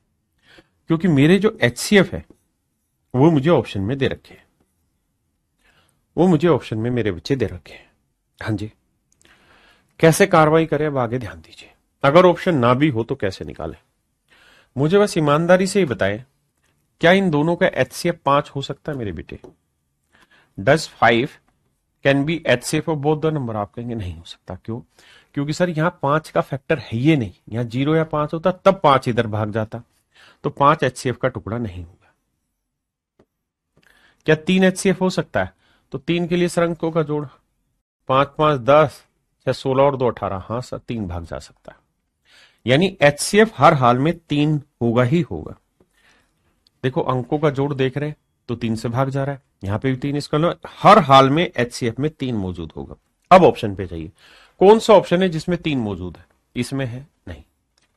क्योंकि मेरे जो एचसीएफ है वो मुझे ऑप्शन में दे रखे हैं, वो मुझे ऑप्शन में मेरे बच्चे दे रखे हैं। हाँ जी, कैसे कार्रवाई करें अब आगे ध्यान दीजिए। अगर ऑप्शन ना भी हो तो कैसे निकालें? मुझे बस ईमानदारी से ही बताएं, क्या इन दोनों का एचसीएफ 5 हो सकता है मेरे बेटे? Does 5 can be HCF of both the number? आप कहेंगे नहीं हो सकता। क्यों? क्योंकि सर यहां 5 का फैक्टर है ये नहीं, यहां 0 या 5 होता तब 5 इधर भाग जाता, तो 5 एचसीएफ का टुकड़ा नहीं होगा। क्या 3 एचसीएफ हो सकता है? तो 3 के लिए सर अंकों का जोड़, 5 5 10, 6 16 और 2 18। हाँ सर 3 भाग जा सकता है, यानी एचसीएफ हर हाल में 3 होगा ही होगा। देखो अंकों का जोड़ देख रहे हैं तो 3 से भाग जा रहा है, यहां पे भी 3, इसका हर हाल में एचसीएफ में 3 मौजूद होगा। अब ऑप्शन पे जाइए, कौन सा ऑप्शन है जिसमें 3 मौजूद है? इसमें है नहीं,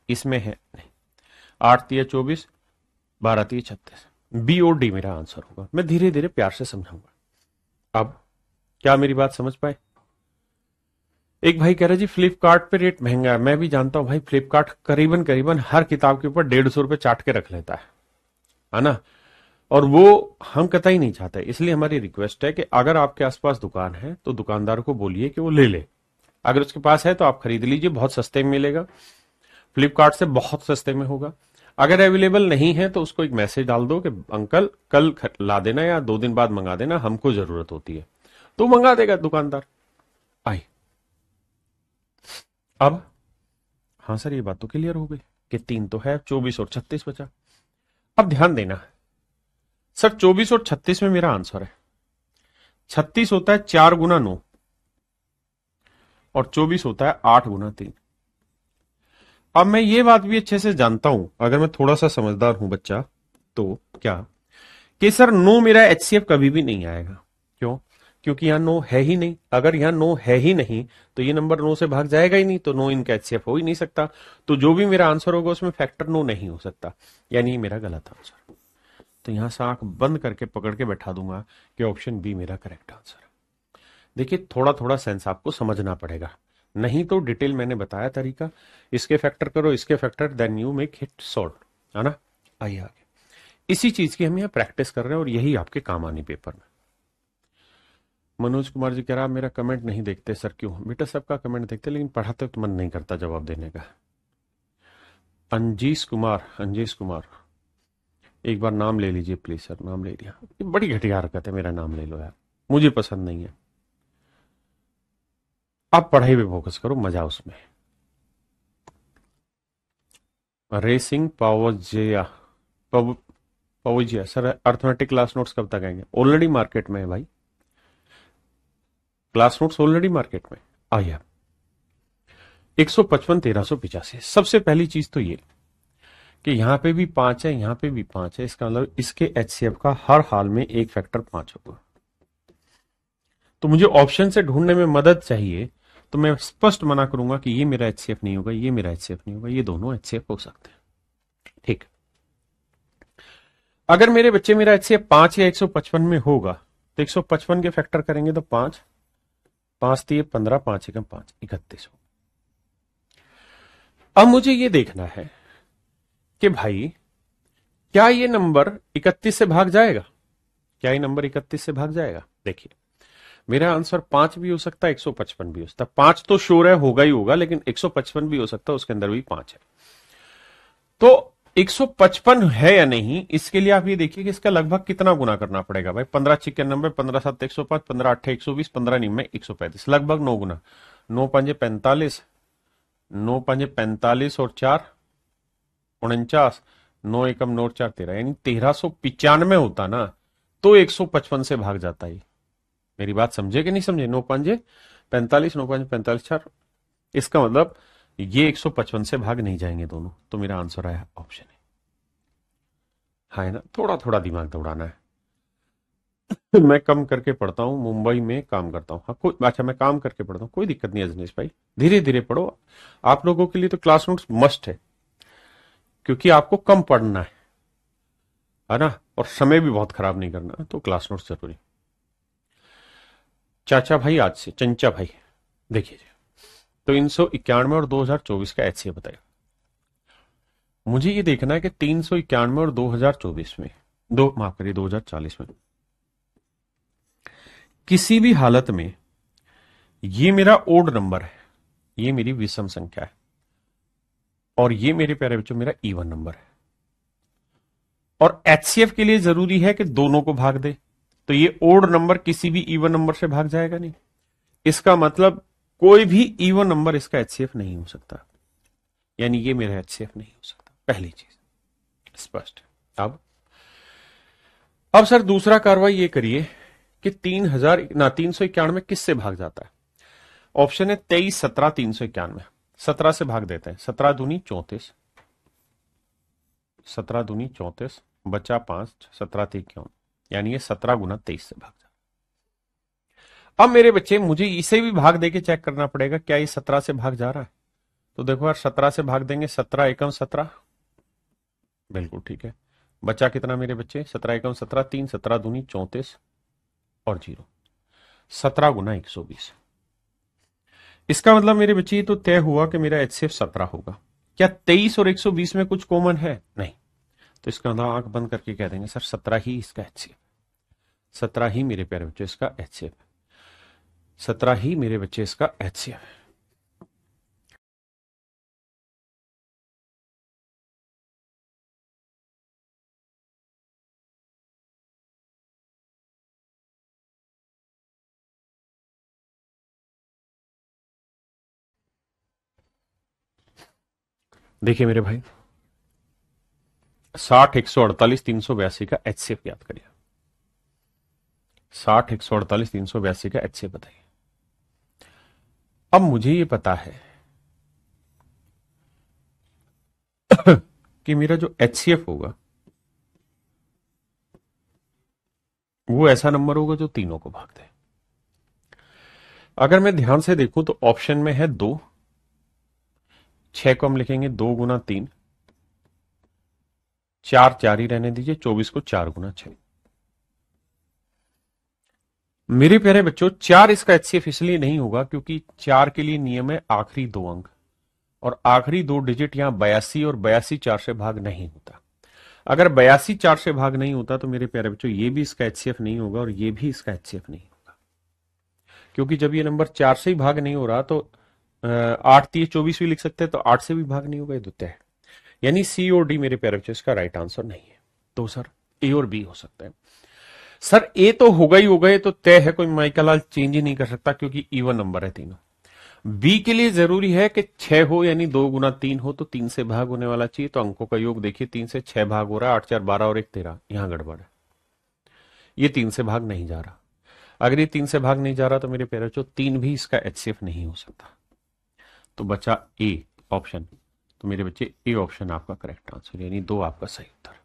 इसमें है नहीं। 8 3 24, 12 3 36, बी और डी मेरा आंसर होगा। मैं धीरे धीरे प्यार से समझाऊंगा। अब क्या मेरी बात समझ पाए? एक भाई कह रहा है जी फ्लिपकार्ट पे रेट महंगा है। मैं भी जानता हूं भाई, फ्लिपकार्ट करीबन करीबन हर किताब के ऊपर 150 रुपए चाट के रख लेता है ना, और वो हम कतई नहीं चाहते। इसलिए हमारी रिक्वेस्ट है कि अगर आपके आसपास दुकान है तो दुकानदार को बोलिए कि वो ले ले। अगर उसके पास है तो आप खरीद लीजिए, बहुत सस्ते में मिलेगा, फ्लिपकार्ट से बहुत सस्ते में होगा। अगर अवेलेबल नहीं है तो उसको एक मैसेज डाल दो कि अंकल कल ला देना या 2 दिन बाद मंगा देना, हमको जरूरत होती है, तो मंगा देगा दुकानदार। आई अब हाँ सर ये बात तो क्लियर हो गई कि 3 तो है, 24 और 36 बचा। अब ध्यान देना सर, 24 और 36 में मेरा आंसर है। 36 होता है 4 गुना 9 और 24 होता है 8 गुना 3। अब मैं ये बात भी अच्छे से जानता हूं, अगर मैं थोड़ा सा समझदार हूं बच्चा, तो क्या कि सर 9 मेरा एचसीएफ कभी भी नहीं आएगा। क्यों? क्योंकि यहां 9 है ही नहीं। अगर यहां 9 है ही नहीं तो ये नंबर 9 से भाग जाएगा ही नहीं, तो 9 इनका एचसीएफ हो ही नहीं सकता। तो जो भी मेरा आंसर होगा उसमें फैक्टर 9 नहीं हो सकता, यानी मेरा गलत आंसर। तो यहां से आंख बंद करके पकड़ के बैठा दूंगा कि ऑप्शन बी मेरा करेक्ट आंसर है। देखिए थोड़ा थोड़ा सेंस आपको समझना पड़ेगा, नहीं तो डिटेल मैंने बताया तरीका, इसके फैक्टर करो, इसके factor, then you make it solve, है ना। आइए आगे, इसी चीज की हम यहाँ प्रैक्टिस कर रहे हैं और यही आपके काम आनी पेपर में। मनोज कुमार जी कह रहा मेरा कमेंट नहीं देखते सर। क्यों? बेटा सबका कमेंट देखते, लेकिन पढ़ाते तो मन नहीं करता जवाब देने का। अंजीश कुमार एक बार नाम ले लीजिए प्लीज सर। नाम ले लिया, बड़ी घटिया हरकत है, मेरा नाम ले लो यार, मुझे पसंद नहीं है। अब पढ़ाई पे फोकस करो, मजा उसमें। रेसिंग पावजिया सर, अर्थमेटिक क्लास नोट्स कब तक आएंगे? ऑलरेडी मार्केट में है भाई, क्लास नोट्स ऑलरेडी मार्केट में। आइए 155 1385। सबसे पहली चीज तो ये कि यहां पे भी 5 है, यहां पे भी 5 है, इसका मतलब इसके एचसीएफ का हर हाल में एक फैक्टर 5 होगा। तो मुझे ऑप्शन से ढूंढने में मदद चाहिए, तो मैं स्पष्ट मना करूंगा कि ये मेरा एचसीएफ नहीं होगा, ये मेरा एचसीएफ नहीं होगा, ये दोनों एचसीएफ हो सकते हैं। ठीक। अगर मेरे बच्चे मेरा एचसीएफ 5 या 155 में होगा तो 155 के फैक्टर करेंगे तो 5 5 दिए 15, 5 एकम 5, 31 हो। अब मुझे ये देखना है कि भाई क्या ये नंबर 31 से भाग जाएगा, क्या ये नंबर 31 से भाग जाएगा। देखिए मेरा आंसर 5 भी हो सकता है, 155 भी हो सकता है। 5 तो श्योर है होगा ही होगा, लेकिन 155 भी हो सकता है, उसके अंदर भी 5 है। तो 155 है या नहीं, इसके लिए आप ये देखिए कि इसका लगभग कितना गुना करना पड़ेगा भाई। 15 छिक्के 90, 15 7 105, 15 8 120, 15 9 135, लगभग 9 गुना। 9 5 45, 9 5 45 और 4 49, 9 एकम 9 4 13, यानी 1395 होता ना तो 155 से भाग जाता है। मेरी बात समझे कि नहीं समझे। 9 5 45, 9 5 45 4, इसका मतलब ये 155 से भाग नहीं जाएंगे दोनों, तो मेरा आंसर आया ऑप्शन है। हाँ है ना, थोड़ा थोड़ा दिमाग दौड़ाना है। मैं कम करके पढ़ता हूँ, मुंबई में काम करता हूँ। हाँ कोई अच्छा, मैं काम करके पढ़ता हूँ, कोई दिक्कत नहीं है अजनेश भाई, धीरे धीरे पढ़ो। आप लोगों के लिए तो क्लास नोट्स मस्ट है, क्योंकि आपको कम पढ़ना है ना, और समय भी बहुत खराब नहीं करना, तो क्लास नोट्स जरूरी। चाचा भाई आज से चंचा भाई देखिए, तो 391 और 2024 का एचसीएफ बताएगा। मुझे ये देखना है कि 391 और 2024 में, दो माफ करिए 2040 में किसी भी हालत में ये मेरा ओड नंबर है, ये मेरी विषम संख्या है, और ये मेरे प्यारे बच्चों मेरा इवन नंबर है। और एचसीएफ के लिए जरूरी है कि दोनों को भाग दे, तो ये ओड नंबर किसी भी इवन नंबर से भाग जाएगा नहीं। इसका मतलब कोई भी इवन नंबर इसका एचसीएफ नहीं हो सकता, यानी ये मेरा एचसीएफ नहीं हो सकता। पहली चीज स्पष्ट। अब सर दूसरा कार्रवाई ये करिए कि 391 किससे भाग जाता है। ऑप्शन है 23 17 391, 17 से भाग देते हैं। 17 दूनी 34, 17 दूनी 34, बचा 5, 17 31, यानी ये 17 गुना 23 से भाग जाता है। अब मेरे बच्चे मुझे इसे भी भाग देके चेक करना पड़ेगा क्या ये 17 से भाग जा रहा है। तो देखो यार 17 से भाग देंगे, 17 एकम 17, बिल्कुल ठीक है। बचा कितना मेरे बच्चे, 17 एकम 17, 3, 17 दूनी 34 और 0, 17 गुना 120। इसका मतलब मेरे बच्चे ये तो तय हुआ कि मेरा एचसीएफ 17 होगा। क्या 23 और 120 में कुछ कॉमन है, नहीं, तो इसका मतलब आंख बंद करके कह देंगे सर 17 ही इसका एचसीएफ, 17 ही मेरे प्यारे बच्चे इसका एचसीएफ, 17 ही मेरे बच्चे इसका एचसीएफ है। देखिए मेरे भाई 60 148 382 का एचसीएफ याद करिए। 60 148 382 का एचसीएफ बताइए। अब मुझे ये पता है कि मेरा जो एचसीएफ होगा वो ऐसा नंबर होगा जो तीनों को भाग दे। अगर मैं ध्यान से देखूं तो ऑप्शन में है 2, 6 को हम लिखेंगे 2 गुना 3, 4 4 ही रहने दीजिए, 24 को 4 गुना 6। मेरे प्यारे बच्चों 4 इसका एचसीएफ इसलिए नहीं होगा क्योंकि 4 के लिए नियम है आखिरी 2 अंक, और आखिरी 2 डिजिट यहां 82 और 82 4 से भाग नहीं होता। अगर 82 4 से भाग नहीं होता तो मेरे प्यारे बच्चों ये भी इसका एचसीएफ नहीं होगा और ये भी इसका एचसीएफ नहीं होगा, क्योंकि जब ये नंबर 4 से ही भाग नहीं हो रहा तो 8 30 24 भी लिख सकते हैं, तो 8 से भी भाग नहीं होगा, ये तो तय है। यानी सी और डी मेरे प्यारे बच्चों इसका राइट आंसर नहीं है। तो सर ए और बी हो सकता है। सर ए तो होगा ही होगा, ये तो तय है, कोई माइकल चेंज ही नहीं कर सकता क्योंकि इवन नंबर है तीनों। बी के लिए जरूरी है कि 6 हो, यानी 2 गुना 3 हो तो 3 से भाग होने वाला चाहिए। तो अंकों का योग देखिए, 3 से 6 भाग हो रहा है, 8 4 12 और 1 13, यहां गड़बड़ है, ये 3 से भाग नहीं जा रहा। अगर ये 3 से भाग नहीं जा रहा तो मेरे प्यारे बच्चों 3 भी इसका एचसीएफ नहीं हो सकता। तो बचा ए ऑप्शन, तो मेरे बच्चे ए ऑप्शन आपका करेक्ट आंसर, यानी 2 आपका सही उत्तर।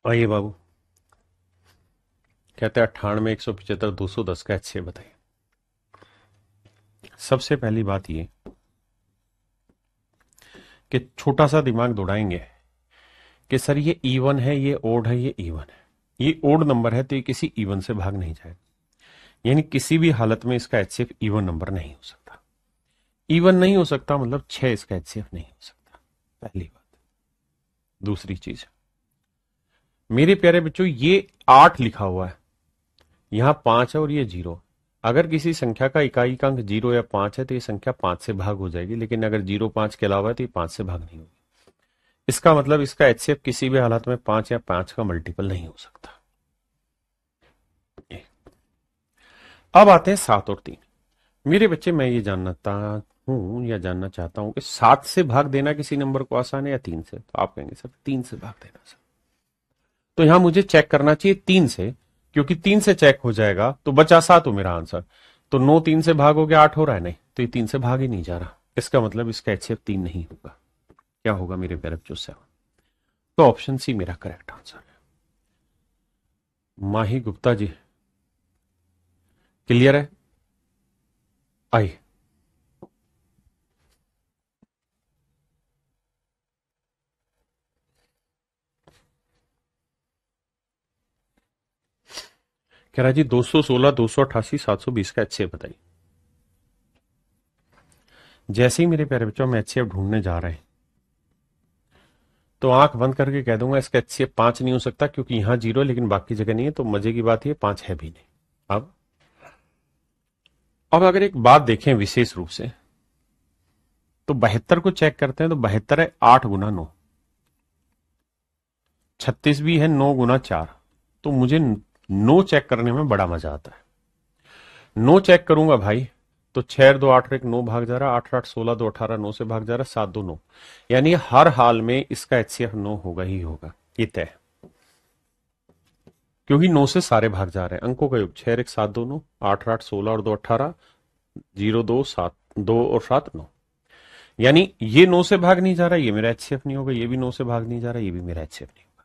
आइए बाबू, कहते हैं 98, 175, 210 का HCF बताइए। सबसे पहली बात ये कि छोटा सा दिमाग दौड़ाएंगे कि सर ये इवन है, ये ओड है, ये इवन है। ये ओड नंबर है तो ये किसी इवन से भाग नहीं जाएगा, यानी किसी भी हालत में इसका HCF इवन नंबर नहीं हो सकता। इवन नहीं हो सकता मतलब 6 इसका HCF नहीं हो सकता, पहली बात। दूसरी चीज, मेरे प्यारे बच्चों, ये 8 लिखा हुआ है, यहां 5 है और ये 0। अगर किसी संख्या का इकाई का अंक 0 या 5 है तो ये संख्या 5 से भाग हो जाएगी, लेकिन अगर 0 5 के अलावा है तो ये 5 से भाग नहीं होगी। इसका मतलब इसका HCF किसी भी हालत में 5 या 5 का मल्टीपल नहीं हो सकता। अब आते हैं 7 और 3। मेरे बच्चे, मैं ये जानता हूं या जानना चाहता हूं कि 7 से भाग देना किसी नंबर को आसान है या 3 से? तो आप कहेंगे सर 3 से भाग देना सर। तो यहां मुझे चेक करना चाहिए 3 से, क्योंकि 3 से चेक हो जाएगा तो बचा 7 हो मेरा आंसर। तो 9 3 से भाग हो गया 8 हो रहा है, नहीं तो ये 3 से भाग ही नहीं जा रहा। इसका मतलब इसका HCF 3 नहीं होगा। क्या होगा मेरे प्यारे बच्चों? 7। तो ऑप्शन सी मेरा करेक्ट आंसर है। माही गुप्ता जी, क्लियर है? आइए, कह रहा जी 216, 288, 720 का HCF बताइए। जैसे ही मेरे प्यारे बच्चों हम HCF ढूंढने जा रहे हैं तो आंख बंद करके कह दूंगा इसका HCF 5 नहीं हो सकता, क्योंकि यहां 0 है लेकिन बाकी जगह नहीं है। तो मजे की बात ये 5 है भी नहीं। अब अगर एक बात देखें विशेष रूप से, तो 72 को चेक करते हैं तो 72 है 8 गुना 9, 36 भी है 9 गुना 4। तो मुझे 9 चेक करने में बड़ा मजा आता है। 9 चेक करूंगा भाई तो 6 2 8 1 9 भाग जा रहा, 8 8 16 2 18 9 से भाग जा रहा, 7 2 9। यानी हर हाल में इसका HCF 9 होगा ही होगा, ये तय है। क्योंकि 9 से सारे भाग जा रहे हैं, अंकों का योग 6 1 7 2 9, 8 8 16 और 2 18, 0 2 7 2 और 7 9। यानी ये 9 से भाग नहीं जा रहा, ये मेरा HCF नहीं होगा। ये भी 9 से भाग नहीं जा रहा, ये भी मेरा HCF नहीं होगा।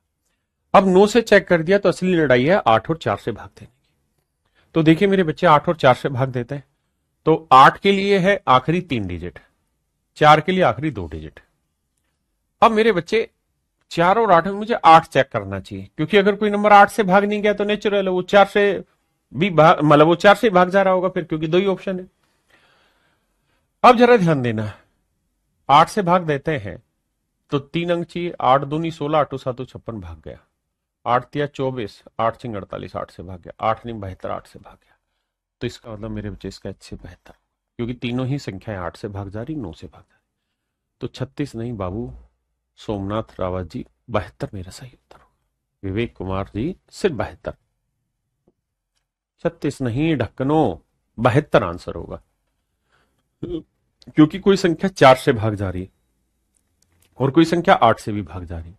अब 9 से चेक कर दिया तो असली लड़ाई है 8 और 4 से भाग देने की। तो देखिए मेरे बच्चे, 8 और 4 से भाग देते हैं तो 8 के लिए है आखिरी 3 डिजिट, 4 के लिए आखिरी 2 डिजिट। अब मेरे बच्चे 4 और 8 में मुझे 8 चेक करना चाहिए, क्योंकि अगर कोई नंबर 8 से भाग नहीं गया तो नेचुरल है वो 4 से भी भाग, मतलब वो 4 से भाग जा रहा होगा फिर, क्योंकि दो ही ऑप्शन है। अब जरा ध्यान देना, 8 से भाग देते हैं तो 3 अंक चाहिए। 8 दूनी 16, 8 7 56 भाग गया। 8 तिया 24, 8 सिंह 48, 8 से भाग गया। 8 नहीं 72, 8 से भाग गया। तो इसका मतलब मेरे बच्चे इसका HCF 72, क्योंकि तीनों ही संख्याएं 8 से भाग जा रही, 9 से भाग जा रही। तो 36 नहीं बाबू, सोमनाथ रावत जी 72 मेरा सही उत्तर होगा। विवेक कुमार जी सिर्फ 72, 36 नहीं ढक्कनो, 72 आंसर होगा। क्योंकि कोई संख्या 4 से भाग जा रही है और कोई संख्या 8 से भी भाग जा रही है।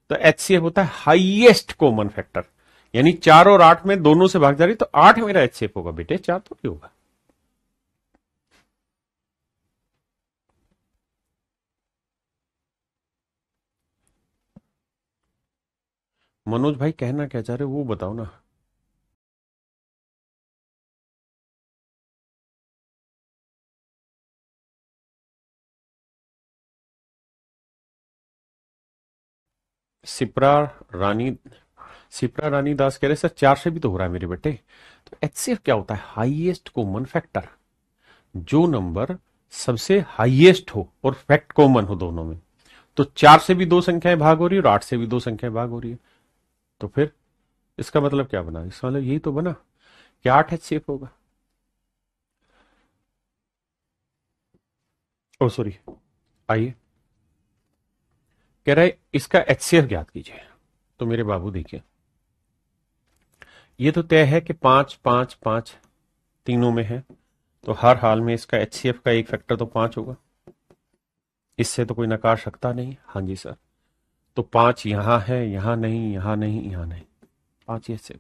तो HCF होता है हाईएस्ट कॉमन फैक्टर, यानी 4 और 8 में दोनों से भाग जा रही, तो 8 मेरा HCF होगा बेटे, 4 तो नहीं होगा। मनोज भाई कहना क्या चाह रहे हो वो बताओ ना। सिप्रा रानी, सिप्रा रानी दास कह रहे सर 4 से भी तो हो रहा है मेरे बेटे। तो HCF क्या होता है? हाईएस्ट कॉमन फैक्टर, जो नंबर सबसे हाईएस्ट हो और फैक्ट कॉमन हो दोनों में। तो 4 से भी दो संख्याएं भाग हो रही है और 8 से भी दो संख्याएं भाग हो रही है। तो फिर इसका मतलब क्या बना? इसका मतलब यही तो बना कि 8 HCF होगा। ओ सॉरी, आइए, कह रहा है इसका HCF ज्ञात कीजिए। तो मेरे बाबू देखिए, ये तो तय है कि 5 5 5 तीनों में है, तो हर हाल में इसका HCF का एक फैक्टर तो 5 होगा, इससे तो कोई नकार सकता नहीं। हाँ जी सर, तो 5 यहां है, यहां नहीं, यहां नहीं, यहां नहीं, 5 ही HCF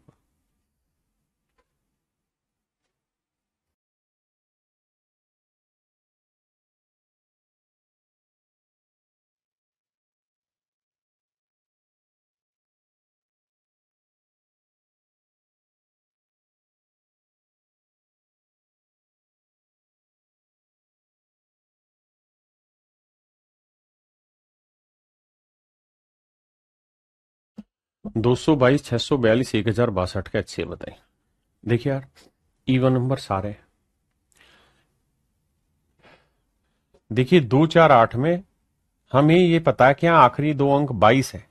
222, 642, 1062 का HCF बताइए। देखिए यार, इवन नंबर सारे हैं। देखिए 248 में हमें ये पता है कि यहाँ आखिरी दो अंक 22 है,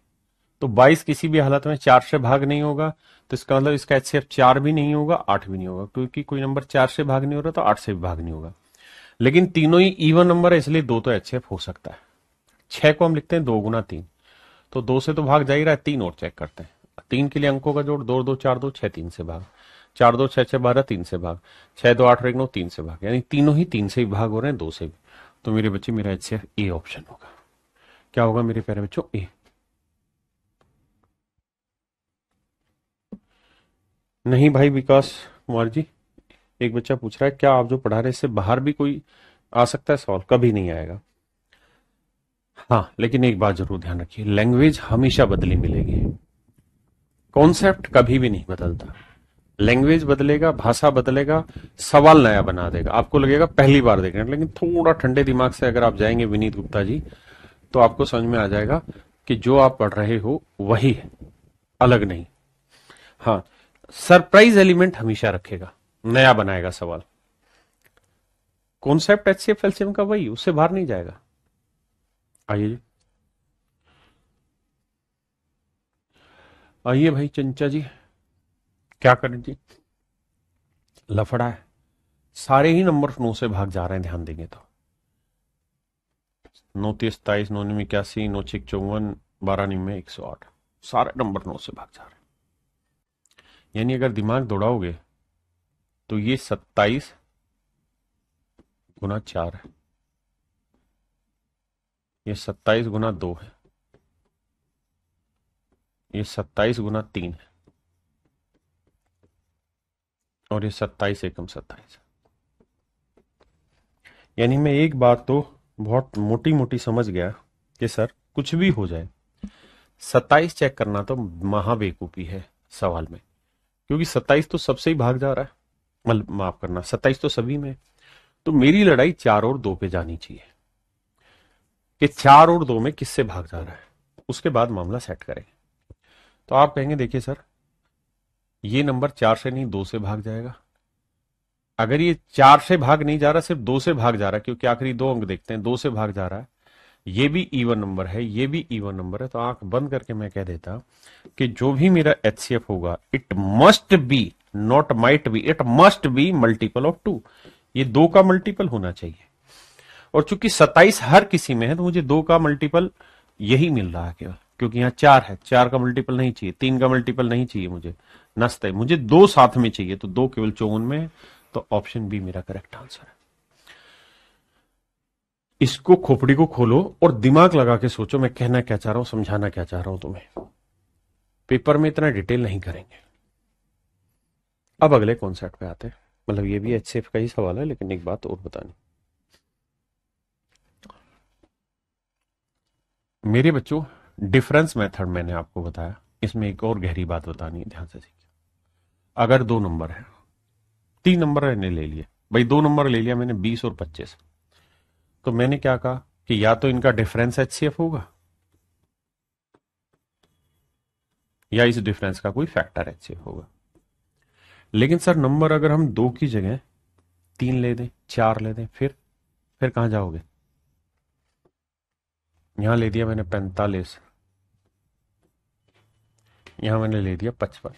तो 22 किसी भी हालत में 4 से भाग नहीं होगा, तो इसका मतलब इसका HCF 4 भी नहीं होगा, 8 भी नहीं होगा, क्योंकि कोई नंबर 4 से भाग नहीं हो रहा तो 8 से भी भाग नहीं होगा। लेकिन तीनों ही इवन नंबर है, इसलिए दो तो HCF हो सकता है। 6 को हम लिखते हैं 2 गुना 3, तो 2 से तो भाग जा ही रहा है, 3 और चेक करते हैं। 3 के लिए अंकों का जोड़, 2 2 4 2 6 3 से भाग, 4 2 6 6 12 3 से भाग, 6 2 8 और 1 9 3 से भाग, यानी तीनों ही 3 से ही भाग हो रहे हैं, 2 से भी। तो मेरे बच्चे मेरा HCF ए ऑप्शन होगा। क्या होगा मेरे प्यारे बच्चों? ए। नहीं भाई विकास कुमार जी, एक बच्चा पूछ रहा है क्या आप जो पढ़ा रहे इससे बाहर भी कोई आ सकता है सवाल? कभी नहीं आएगा। हाँ, लेकिन एक बात जरूर ध्यान रखिए, लैंग्वेज हमेशा बदली मिलेगी, कॉन्सेप्ट कभी भी नहीं बदलता। लैंग्वेज बदलेगा, भाषा बदलेगा, सवाल नया बना देगा, आपको लगेगा पहली बार देख रहे हैं, लेकिन थोड़ा ठंडे दिमाग से अगर आप जाएंगे विनीत गुप्ता जी, तो आपको समझ में आ जाएगा कि जो आप पढ़ रहे हो वही है, अलग नहीं। हाँ, सरप्राइज एलिमेंट हमेशा रखेगा, नया बनाएगा सवाल। कॉन्सेप्ट HCF एलसीएम का वही, उससे बाहर नहीं जाएगा। आइए जी, आइए भाई चंचा जी, क्या करें जी, लफड़ा है, सारे ही नंबर 9 से भाग जा रहे हैं, ध्यान देंगे तो। 9 30 27, 9 9 81, 9 6 54, 12 9 108, सारे नंबर 9 से भाग जा रहे हैं। यानी अगर दिमाग दौड़ाओगे तो ये 27 गुना 4 है, ये 27 गुना 2 है, ये 27 गुना 3 है, और ये 27 एकम 27। यानी मैं एक बात तो बहुत मोटी मोटी समझ गया कि सर कुछ भी हो जाए 27 चेक करना तो महाबेवकूफी है सवाल में, क्योंकि 27 तो सबसे ही भाग जा रहा है, मतलब माफ करना 27 तो सभी में। तो मेरी लड़ाई 4 और 2 पे जानी चाहिए कि 4 और 2 में किससे भाग जा रहा है, उसके बाद मामला सेट करें। तो आप कहेंगे देखिए सर, ये नंबर 4 से नहीं 2 से भाग जाएगा। अगर ये 4 से भाग नहीं जा रहा, सिर्फ 2 से भाग जा रहा है, क्योंकि आखिरी दो अंक देखते हैं, 2 से भाग जा रहा है, ये भी इवन नंबर है, ये भी इवन नंबर है, तो आंख बंद करके मैं कह देता कि जो भी मेरा HCF होगा, it must be, not might be, it must be multiple of 2। ये 2 का मल्टीपल होना चाहिए, और चूंकि 27 हर किसी में है, तो मुझे 2 का मल्टीपल यही मिल रहा है केवल, क्योंकि यहाँ 4 है, 4 का मल्टीपल नहीं चाहिए, 3 का मल्टीपल नहीं चाहिए मुझे, नस्त है, मुझे 2 साथ में चाहिए, तो 2 केवल 54 में है, तो ऑप्शन बी मेरा करेक्ट आंसर है। इसको खोपड़ी को खोलो और दिमाग लगा के सोचो मैं कहना क्या चाह रहा हूं, समझाना क्या चाह रहा हूं तुम्हें। पेपर में इतना डिटेल नहीं करेंगे। अब अगले कॉन्सेप्ट पे आते हैं, मतलब ये भी HCF का ही सवाल है, लेकिन एक बात और बतानी, मेरे बच्चों डिफरेंस मेथड मैंने आपको बताया, इसमें एक और गहरी बात बतानी है, ध्यान से सीखिए। अगर दो नंबर है, 3 नंबर मैंने ले लिए भाई, 2 नंबर ले लिया मैंने 20 और 25, तो मैंने क्या कहा कि या तो इनका डिफरेंस HCF होगा, या इस डिफरेंस का कोई फैक्टर HCF होगा। लेकिन सर नंबर अगर हम 2 की जगह 3 ले दें, 4 ले दें, फिर कहां जाओगे? यहां ले दिया मैंने 45, यहां मैंने ले दिया 55,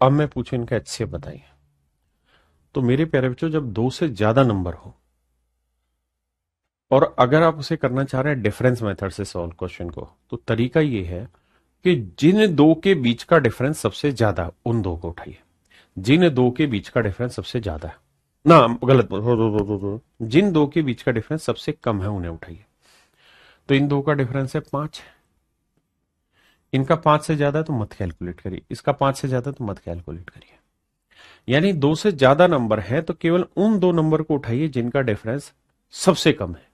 अब मैं पूछूं इनका HCF बताइए। तो मेरे प्यारे बच्चों, जब 2 से ज्यादा नंबर हो, और अगर आप उसे करना चाह रहे हैं डिफरेंस मेथड से सॉल्व क्वेश्चन को, तो तरीका ये है कि जिन दो के बीच का डिफरेंस सबसे ज्यादा, उन दो को उठाइए। जिन दो के बीच का डिफरेंस सबसे ज्यादा है ना, गलत जिन दो के बीच का डिफरेंस सबसे कम है उन्हें उठाइए। तो इन दो का डिफरेंस है 5, इनका 5 से ज्यादा है तो मत कैलकुलेट करिए, इसका 5 से ज्यादा तो मत कैलकुलेट करिए। यानी 2 से ज्यादा नंबर है तो केवल उन दो नंबर को उठाइए जिनका डिफरेंस सबसे कम है।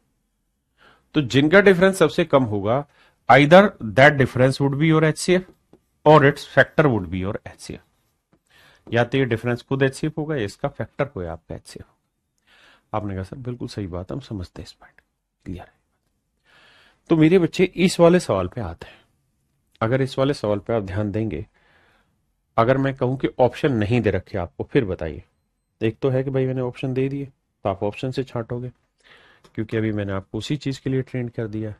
तो जिनका डिफरेंस सबसे कम होगा, either that difference would be your HCF और it's factor would be your HCF। या तो ये डिफरेंस खुद HCF होगा या इसका फैक्टर कोई आपका HCF। आपने कहा सर बिल्कुल सही बात, हम समझते हैं इस पॉइंट, क्लियर है। तो मेरे बच्चे इस वाले सवाल पे आते हैं। अगर इस वाले सवाल पे आप ध्यान देंगे, अगर मैं कहूं कि ऑप्शन नहीं दे रखे आपको, फिर बताइए। एक तो है कि भाई मैंने ऑप्शन दे दिए तो आप ऑप्शन से छांटोगे, क्योंकि अभी मैंने आपको उसी चीज के लिए ट्रेन कर दिया है।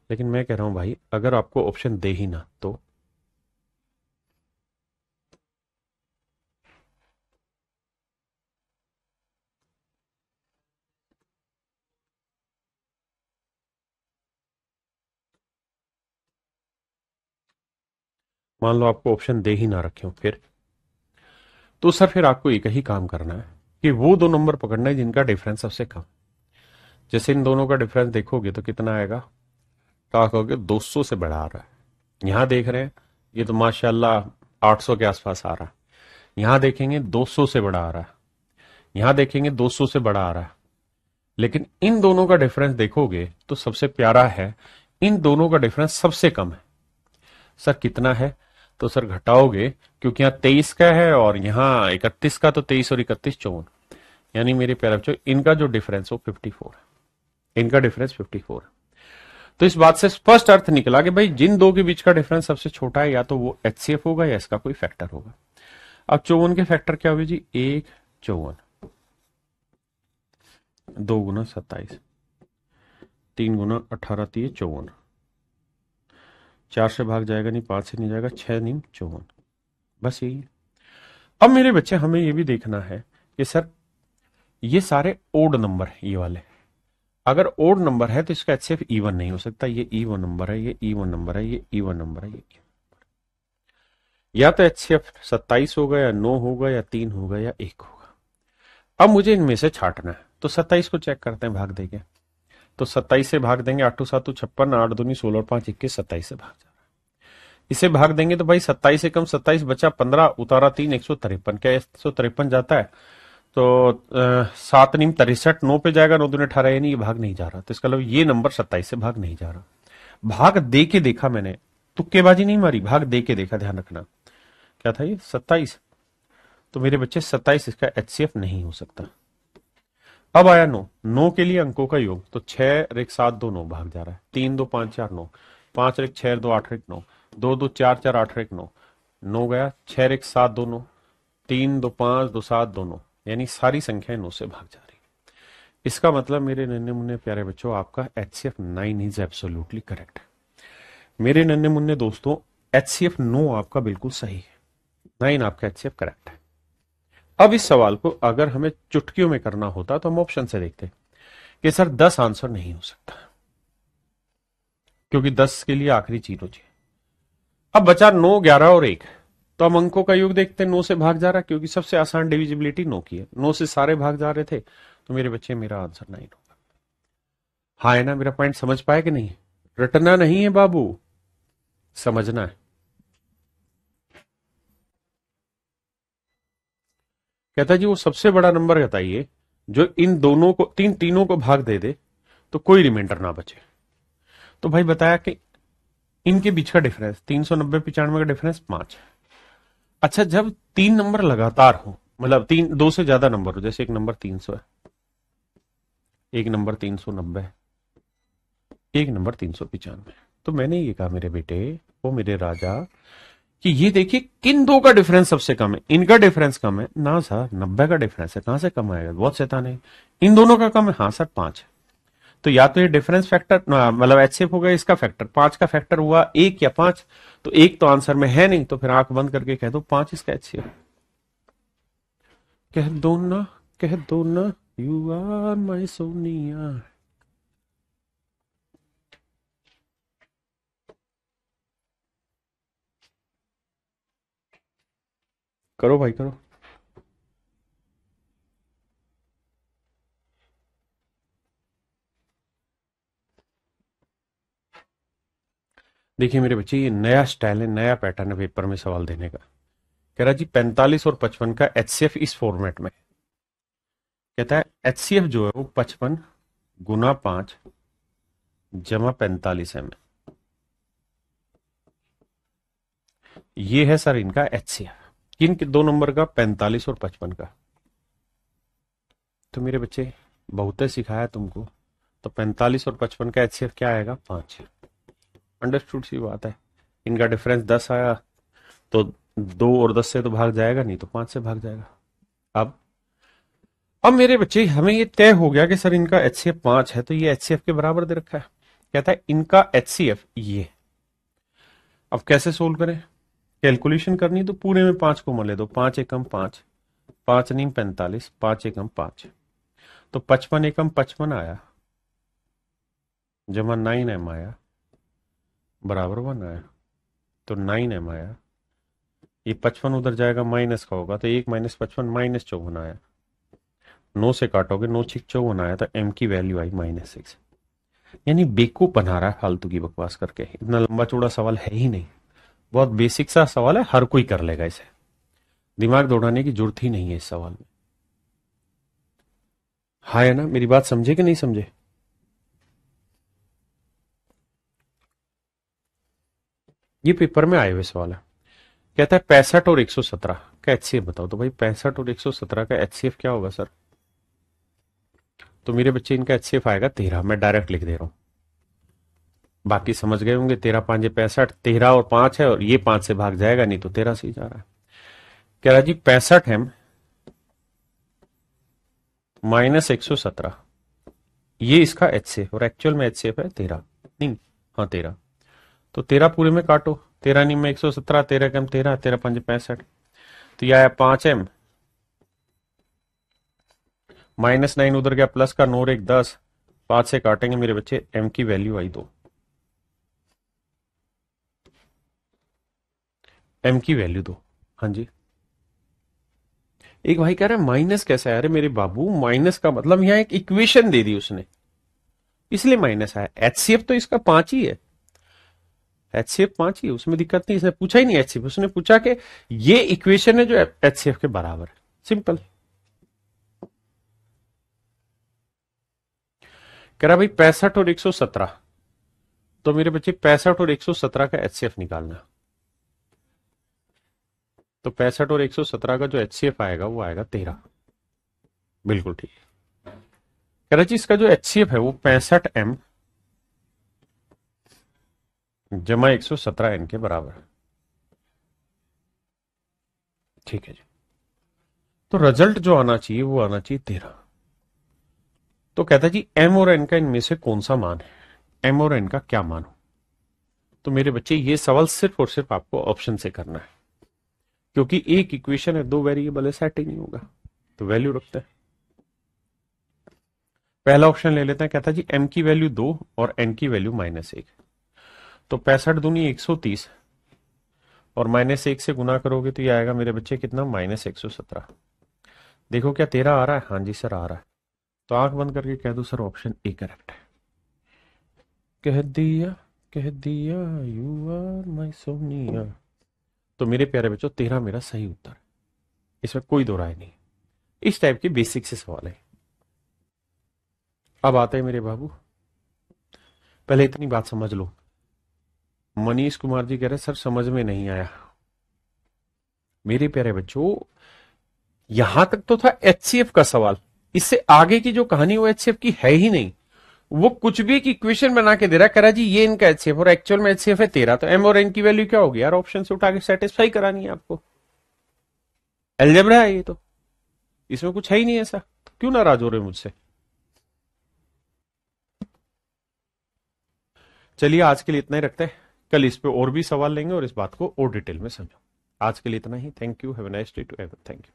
लेकिन मैं कह रहा हूं भाई, अगर आपको ऑप्शन दे ही ना तो मान लो आपको ऑप्शन दे ही ना रखे हो, फिर तो सर फिर आपको एक ही काम करना है कि वो दो नंबर पकड़ना है जिनका डिफरेंस सबसे कम। जैसे इन दोनों का डिफरेंस देखोगे तो कितना आएगा, तो आप कहोगे 200 से बढ़ा आ रहा है। यहां देख रहे हैं, ये तो माशाल्लाह 800 के आसपास आ रहा है। यहां देखेंगे 200 से बड़ा आ रहा है, यहां देखेंगे 200 से बड़ा आ रहा है। लेकिन इन दोनों का डिफरेंस देखोगे तो सबसे प्यारा है, इन दोनों का डिफरेंस सबसे कम है। सर कितना है, तो सर घटाओगे, क्योंकि यहाँ 23 का है और यहाँ 31 का, तो 23 और 31 54, यानी मेरे प्यारे बच्चों इनका जो डिफरेंस हो 54 है। इनका डिफरेंस 54 है। तो इस बात से स्पष्ट अर्थ निकला कि भाई जिन दो के बीच का डिफरेंस सबसे छोटा है, या तो वो एचसीएफ होगा या इसका कोई फैक्टर होगा। अब 54 के फैक्टर क्या हुए जी, 1 54, 2 गुना 27, 3 गुना 18 3 54, 4 से भाग जाएगा नहीं, 5 से नहीं जाएगा, 6 नीम 54, बस यही है। अब मेरे बच्चे हमें ये भी देखना है कि सर ये सारे ओड नंबर है, ये वाले अगर ओड नंबर है तो इसका एचसीएफ इवन नहीं हो सकता। ये इवन नंबर है, ये इवन नंबर है, ये इवन नंबर है, ये या तो एचसीएफ 27 होगा, या 9 होगा, या 3 होगा, या 1 होगा। अब मुझे इनमें से छांटना है, तो 27 को चेक करते हैं, भाग देंगे। तो 27 से भाग देंगे, 8 7 56, 8 दूनी 16 और 5 21, 27 से भाग जा रहा है। इसे भाग देंगे तो भाई 27 से कम 27 बचा 15, उतारा 3, 153। क्या 153 जाता है? तो 7 नीम 63, 9 पे जाएगा, 9 दूनी 18, यानी ये भाग नहीं जा रहा। तो इसका मतलब ये नंबर 27 से भाग नहीं जा रहा। भाग दे के देखा मैंने, तुक्केबाजी नहीं मारी, भाग दे के देखा, ध्यान रखना। क्या था ये 27, तो मेरे बच्चे 27 इसका एचसीएफ नहीं हो सकता। अब आया 9, 9 के लिए अंकों का योग, तो 6 रेख 7 2 9 भाग जा रहा है, 3 2 5 4 9, 5 रेख 6 2 8 रेख 9, 2 2 4 4 8 रेख 9, 9 गया, 6 रेख 7 2 9, 3 2 5 2 7 2 9, यानी सारी संख्याएं 9 से भाग जा रही। इसका मतलब मेरे नन्हे मुन्ने प्यारे बच्चों, आपका एचसीएफ 9 इज एब्सोल्युटली करेक्ट। मेरे नन्हे मुन्ने दोस्तों, एचसीएफ 9 आपका बिल्कुल सही है, 9 आपका एचसीएफ करेक्ट है। अब इस सवाल को अगर हमें चुटकियों में करना होता तो हम ऑप्शन से देखते कि सर 10 आंसर नहीं हो सकता, क्योंकि 10 के लिए आखिरी जीरो चाहिए। अब बचा 9 11 और 1, तो हम अंकों का योग देखते हैं, 9 से भाग जा रहा है, क्योंकि सबसे आसान डिविजिबिलिटी 9 की है, 9 से सारे भाग जा रहे थे, तो मेरे बच्चे मेरा आंसर 9 होगा। हाँ है ना, मेरा पॉइंट समझ पाए कि नहीं? रटना नहीं है बाबू, समझना है। कहता है जी वो सबसे बड़ा नंबर बताइए जो इन दोनों को तीनों को भाग दे दे तो कोई रिमाइंडर ना बचे। तो भाई बताया कि इनके बीच का डिफरेंस 390 95 का डिफरेंस 5। अच्छा, जब 3 नंबर लगातार हो, मतलब 2 से ज्यादा नंबर हो, जैसे एक नंबर 300 है, एक नंबर 390 है, एक नंबर 395, तो मैंने ये कहा मेरे बेटे, वो मेरे राजा, कि ये देखिए किन दो का डिफरेंस सबसे कम है। इनका डिफरेंस कम है ना सर, 90 का डिफरेंस है, कहां से कम आएगा, बहुत शैतान है। इन दोनों का कम है, हाँ सर 5 है। तो या तो ये डिफरेंस फैक्टर मतलब एचसीएफ हो गया, इसका फैक्टर 5 का फैक्टर हुआ 1 या 5, तो 1 तो आंसर में है नहीं, तो फिर आंख बंद करके कह दो 5 इसका एचसीएफ। कह दो ना, कह दो ना, यू आर माई सोनिया। करो भाई करो। देखिए मेरे बच्चे, ये नया स्टाइल है, नया पैटर्न है पेपर में सवाल देने का। कह रहा जी 45 और 55 का एचसीएफ इस फॉर्मेट में। कहता है एचसीएफ जो है वो 55 गुना 5 जमा 45 है। ये है सर इनका एचसीएफ, किन के दो नंबर का, 45 और 55 का। तो मेरे बच्चे बहुत सिखाया तुमको, तो 45 और 55 का एचसीएफ क्या आएगा, 5। अंडरस्टूड सी बात है। इनका डिफरेंस 10 आया तो 2 और 10 से तो भाग जाएगा नहीं, तो 5 से भाग जाएगा। अब मेरे बच्चे हमें ये तय हो गया कि सर इनका एचसीएफ 5 है, तो ये एचसीएफ के बराबर दे रखा है। कहता है इनका एचसीएफ ये। अब कैसे सोल्व करें? कैलकुलेशन करनी तो पूरे में 5 को ले दो। 5 एकम 5, 5 नीम 45, 5 एकम 5, तो 55 एकम 55 आया, जमा 9m आया, बराबर 1 आया, तो 9m आया। ये 55 उधर जाएगा, माइनस का होगा, तो 1 माइनस 55 -54 आया। 9 से काटोगे 9 6 54 आया, तो m की वैल्यू आई -6। यानी बेवकूफ बना रहा है फालतू की बकवास करके। इतना लंबा चौड़ा सवाल है ही नहीं, बहुत बेसिक सा सवाल है, हर कोई कर लेगा इसे। दिमाग दौड़ाने की जरूरत ही नहीं है इस सवाल में। हाँ है ना? मेरी बात समझे कि नहीं समझे? ये पेपर में आए हुए सवाल है। कहता है 65 और 117 का एचसीएफ बताओ। तो भाई 65 और 117 का एचसीएफ क्या होगा सर? तो मेरे बच्चे इनका एचसीएफ आएगा 13। मैं डायरेक्ट लिख दे रहा हूं, बाकी समझ गए होंगे। 13 5 65, 13 और 5 है, और ये 5 से भाग जाएगा नहीं, तो 13 से ही जा रहा है। कह रहा जी 65 है माइनस 117, ये इसका एचसीएफ, और एक्चुअल में एचसीएफ है 13। नहीं, हाँ 13। तो 13 पूरे में काटो, 13 नीम में 117, 13 कम 13, 13 5 65, तो यह आया 5m, -9 उधर गया, प्लस का 9 1 10, 5 से काटेंगे मेरे बच्चे, m की वैल्यू आई 2। m की वैल्यू 2। हाँ जी। एक भाई कह रहा है माइनस कैसे आया? अरे मेरे बाबू, माइनस का मतलब यहां एक इक्वेशन दे दी उसने, इसलिए माइनस आया। एचसीएफ तो इसका 5 ही है, एचसीएफ 5 ही है, उसमें दिक्कत नहीं। इसने पूछा ही नहीं एचसीएफ, उसने पूछा कि ये इक्वेशन है जो एचसीएफ के बराबर है। सिंपल। कह रहा भाई 65 और 117, तो मेरे बच्चे 65 और 117 का एचसीएफ निकालना। तो 65 और 117 का जो एचसीएफ आएगा वो आएगा 13। बिल्कुल ठीक। कह रहा जी इसका जो एचसीएफ है वो 65m जमा 117n के बराबर है। ठीक है जी। तो रिजल्ट जो आना चाहिए वो आना चाहिए 13। तो कहता जी m और n का इनमें से कौन सा मान है, m और n का क्या मान हो? तो मेरे बच्चे ये सवाल सिर्फ और सिर्फ आपको ऑप्शन से करना है, क्योंकि एक इक्वेशन है, 2 वेरिएबल है, सेट ही नहीं होगा, तो वैल्यू रखते हैं। पहला ऑप्शन ले लेते हैं। कहता जी m की वैल्यू 2 और n की वैल्यू -1। तो 65 दूनी 130, और -1 से गुना करोगे तो ये आएगा मेरे बच्चे कितना, -117। देखो क्या 13 आ रहा है? हाँ जी सर आ रहा है। तो आंख बंद करके कह दो सर ऑप्शन ए करेक्ट है। कह दिया, कह दिया, यू आर माई सोनिया। तो मेरे प्यारे बच्चों 13 मेरा सही उत्तर है, इसमें कोई दो राय नहीं। इस टाइप के बेसिक से सवाल है। अब आते हैं मेरे बाबू, पहले इतनी बात समझ लो। मनीष कुमार जी कह रहे सर समझ में नहीं आया। मेरे प्यारे बच्चों यहां तक तो था एचसीएफ का सवाल, इससे आगे की जो कहानी वो एचसीएफ की है ही नहीं। वो कुछ भी एक इक्वेशन बना के दे रहा है, कह रहा जी ये इनका एचसीएफ, और एक्चुअल में एचसीएफ है 13। तो एम और एन की वैल्यू क्या होगी यार? ऑप्शन से उठा के सेटिस्फाई करानी है आपको। अलजेब्रा है ये तो, इसमें कुछ है ही नहीं ऐसा। तो क्यों नाराज हो रहे मुझसे? चलिए आज के लिए इतना ही रखते हैं, कल इस पे और भी सवाल लेंगे और इस बात को और डिटेल में समझो। आज के लिए इतना ही। Thank you, have a nice day to ever. Thank you.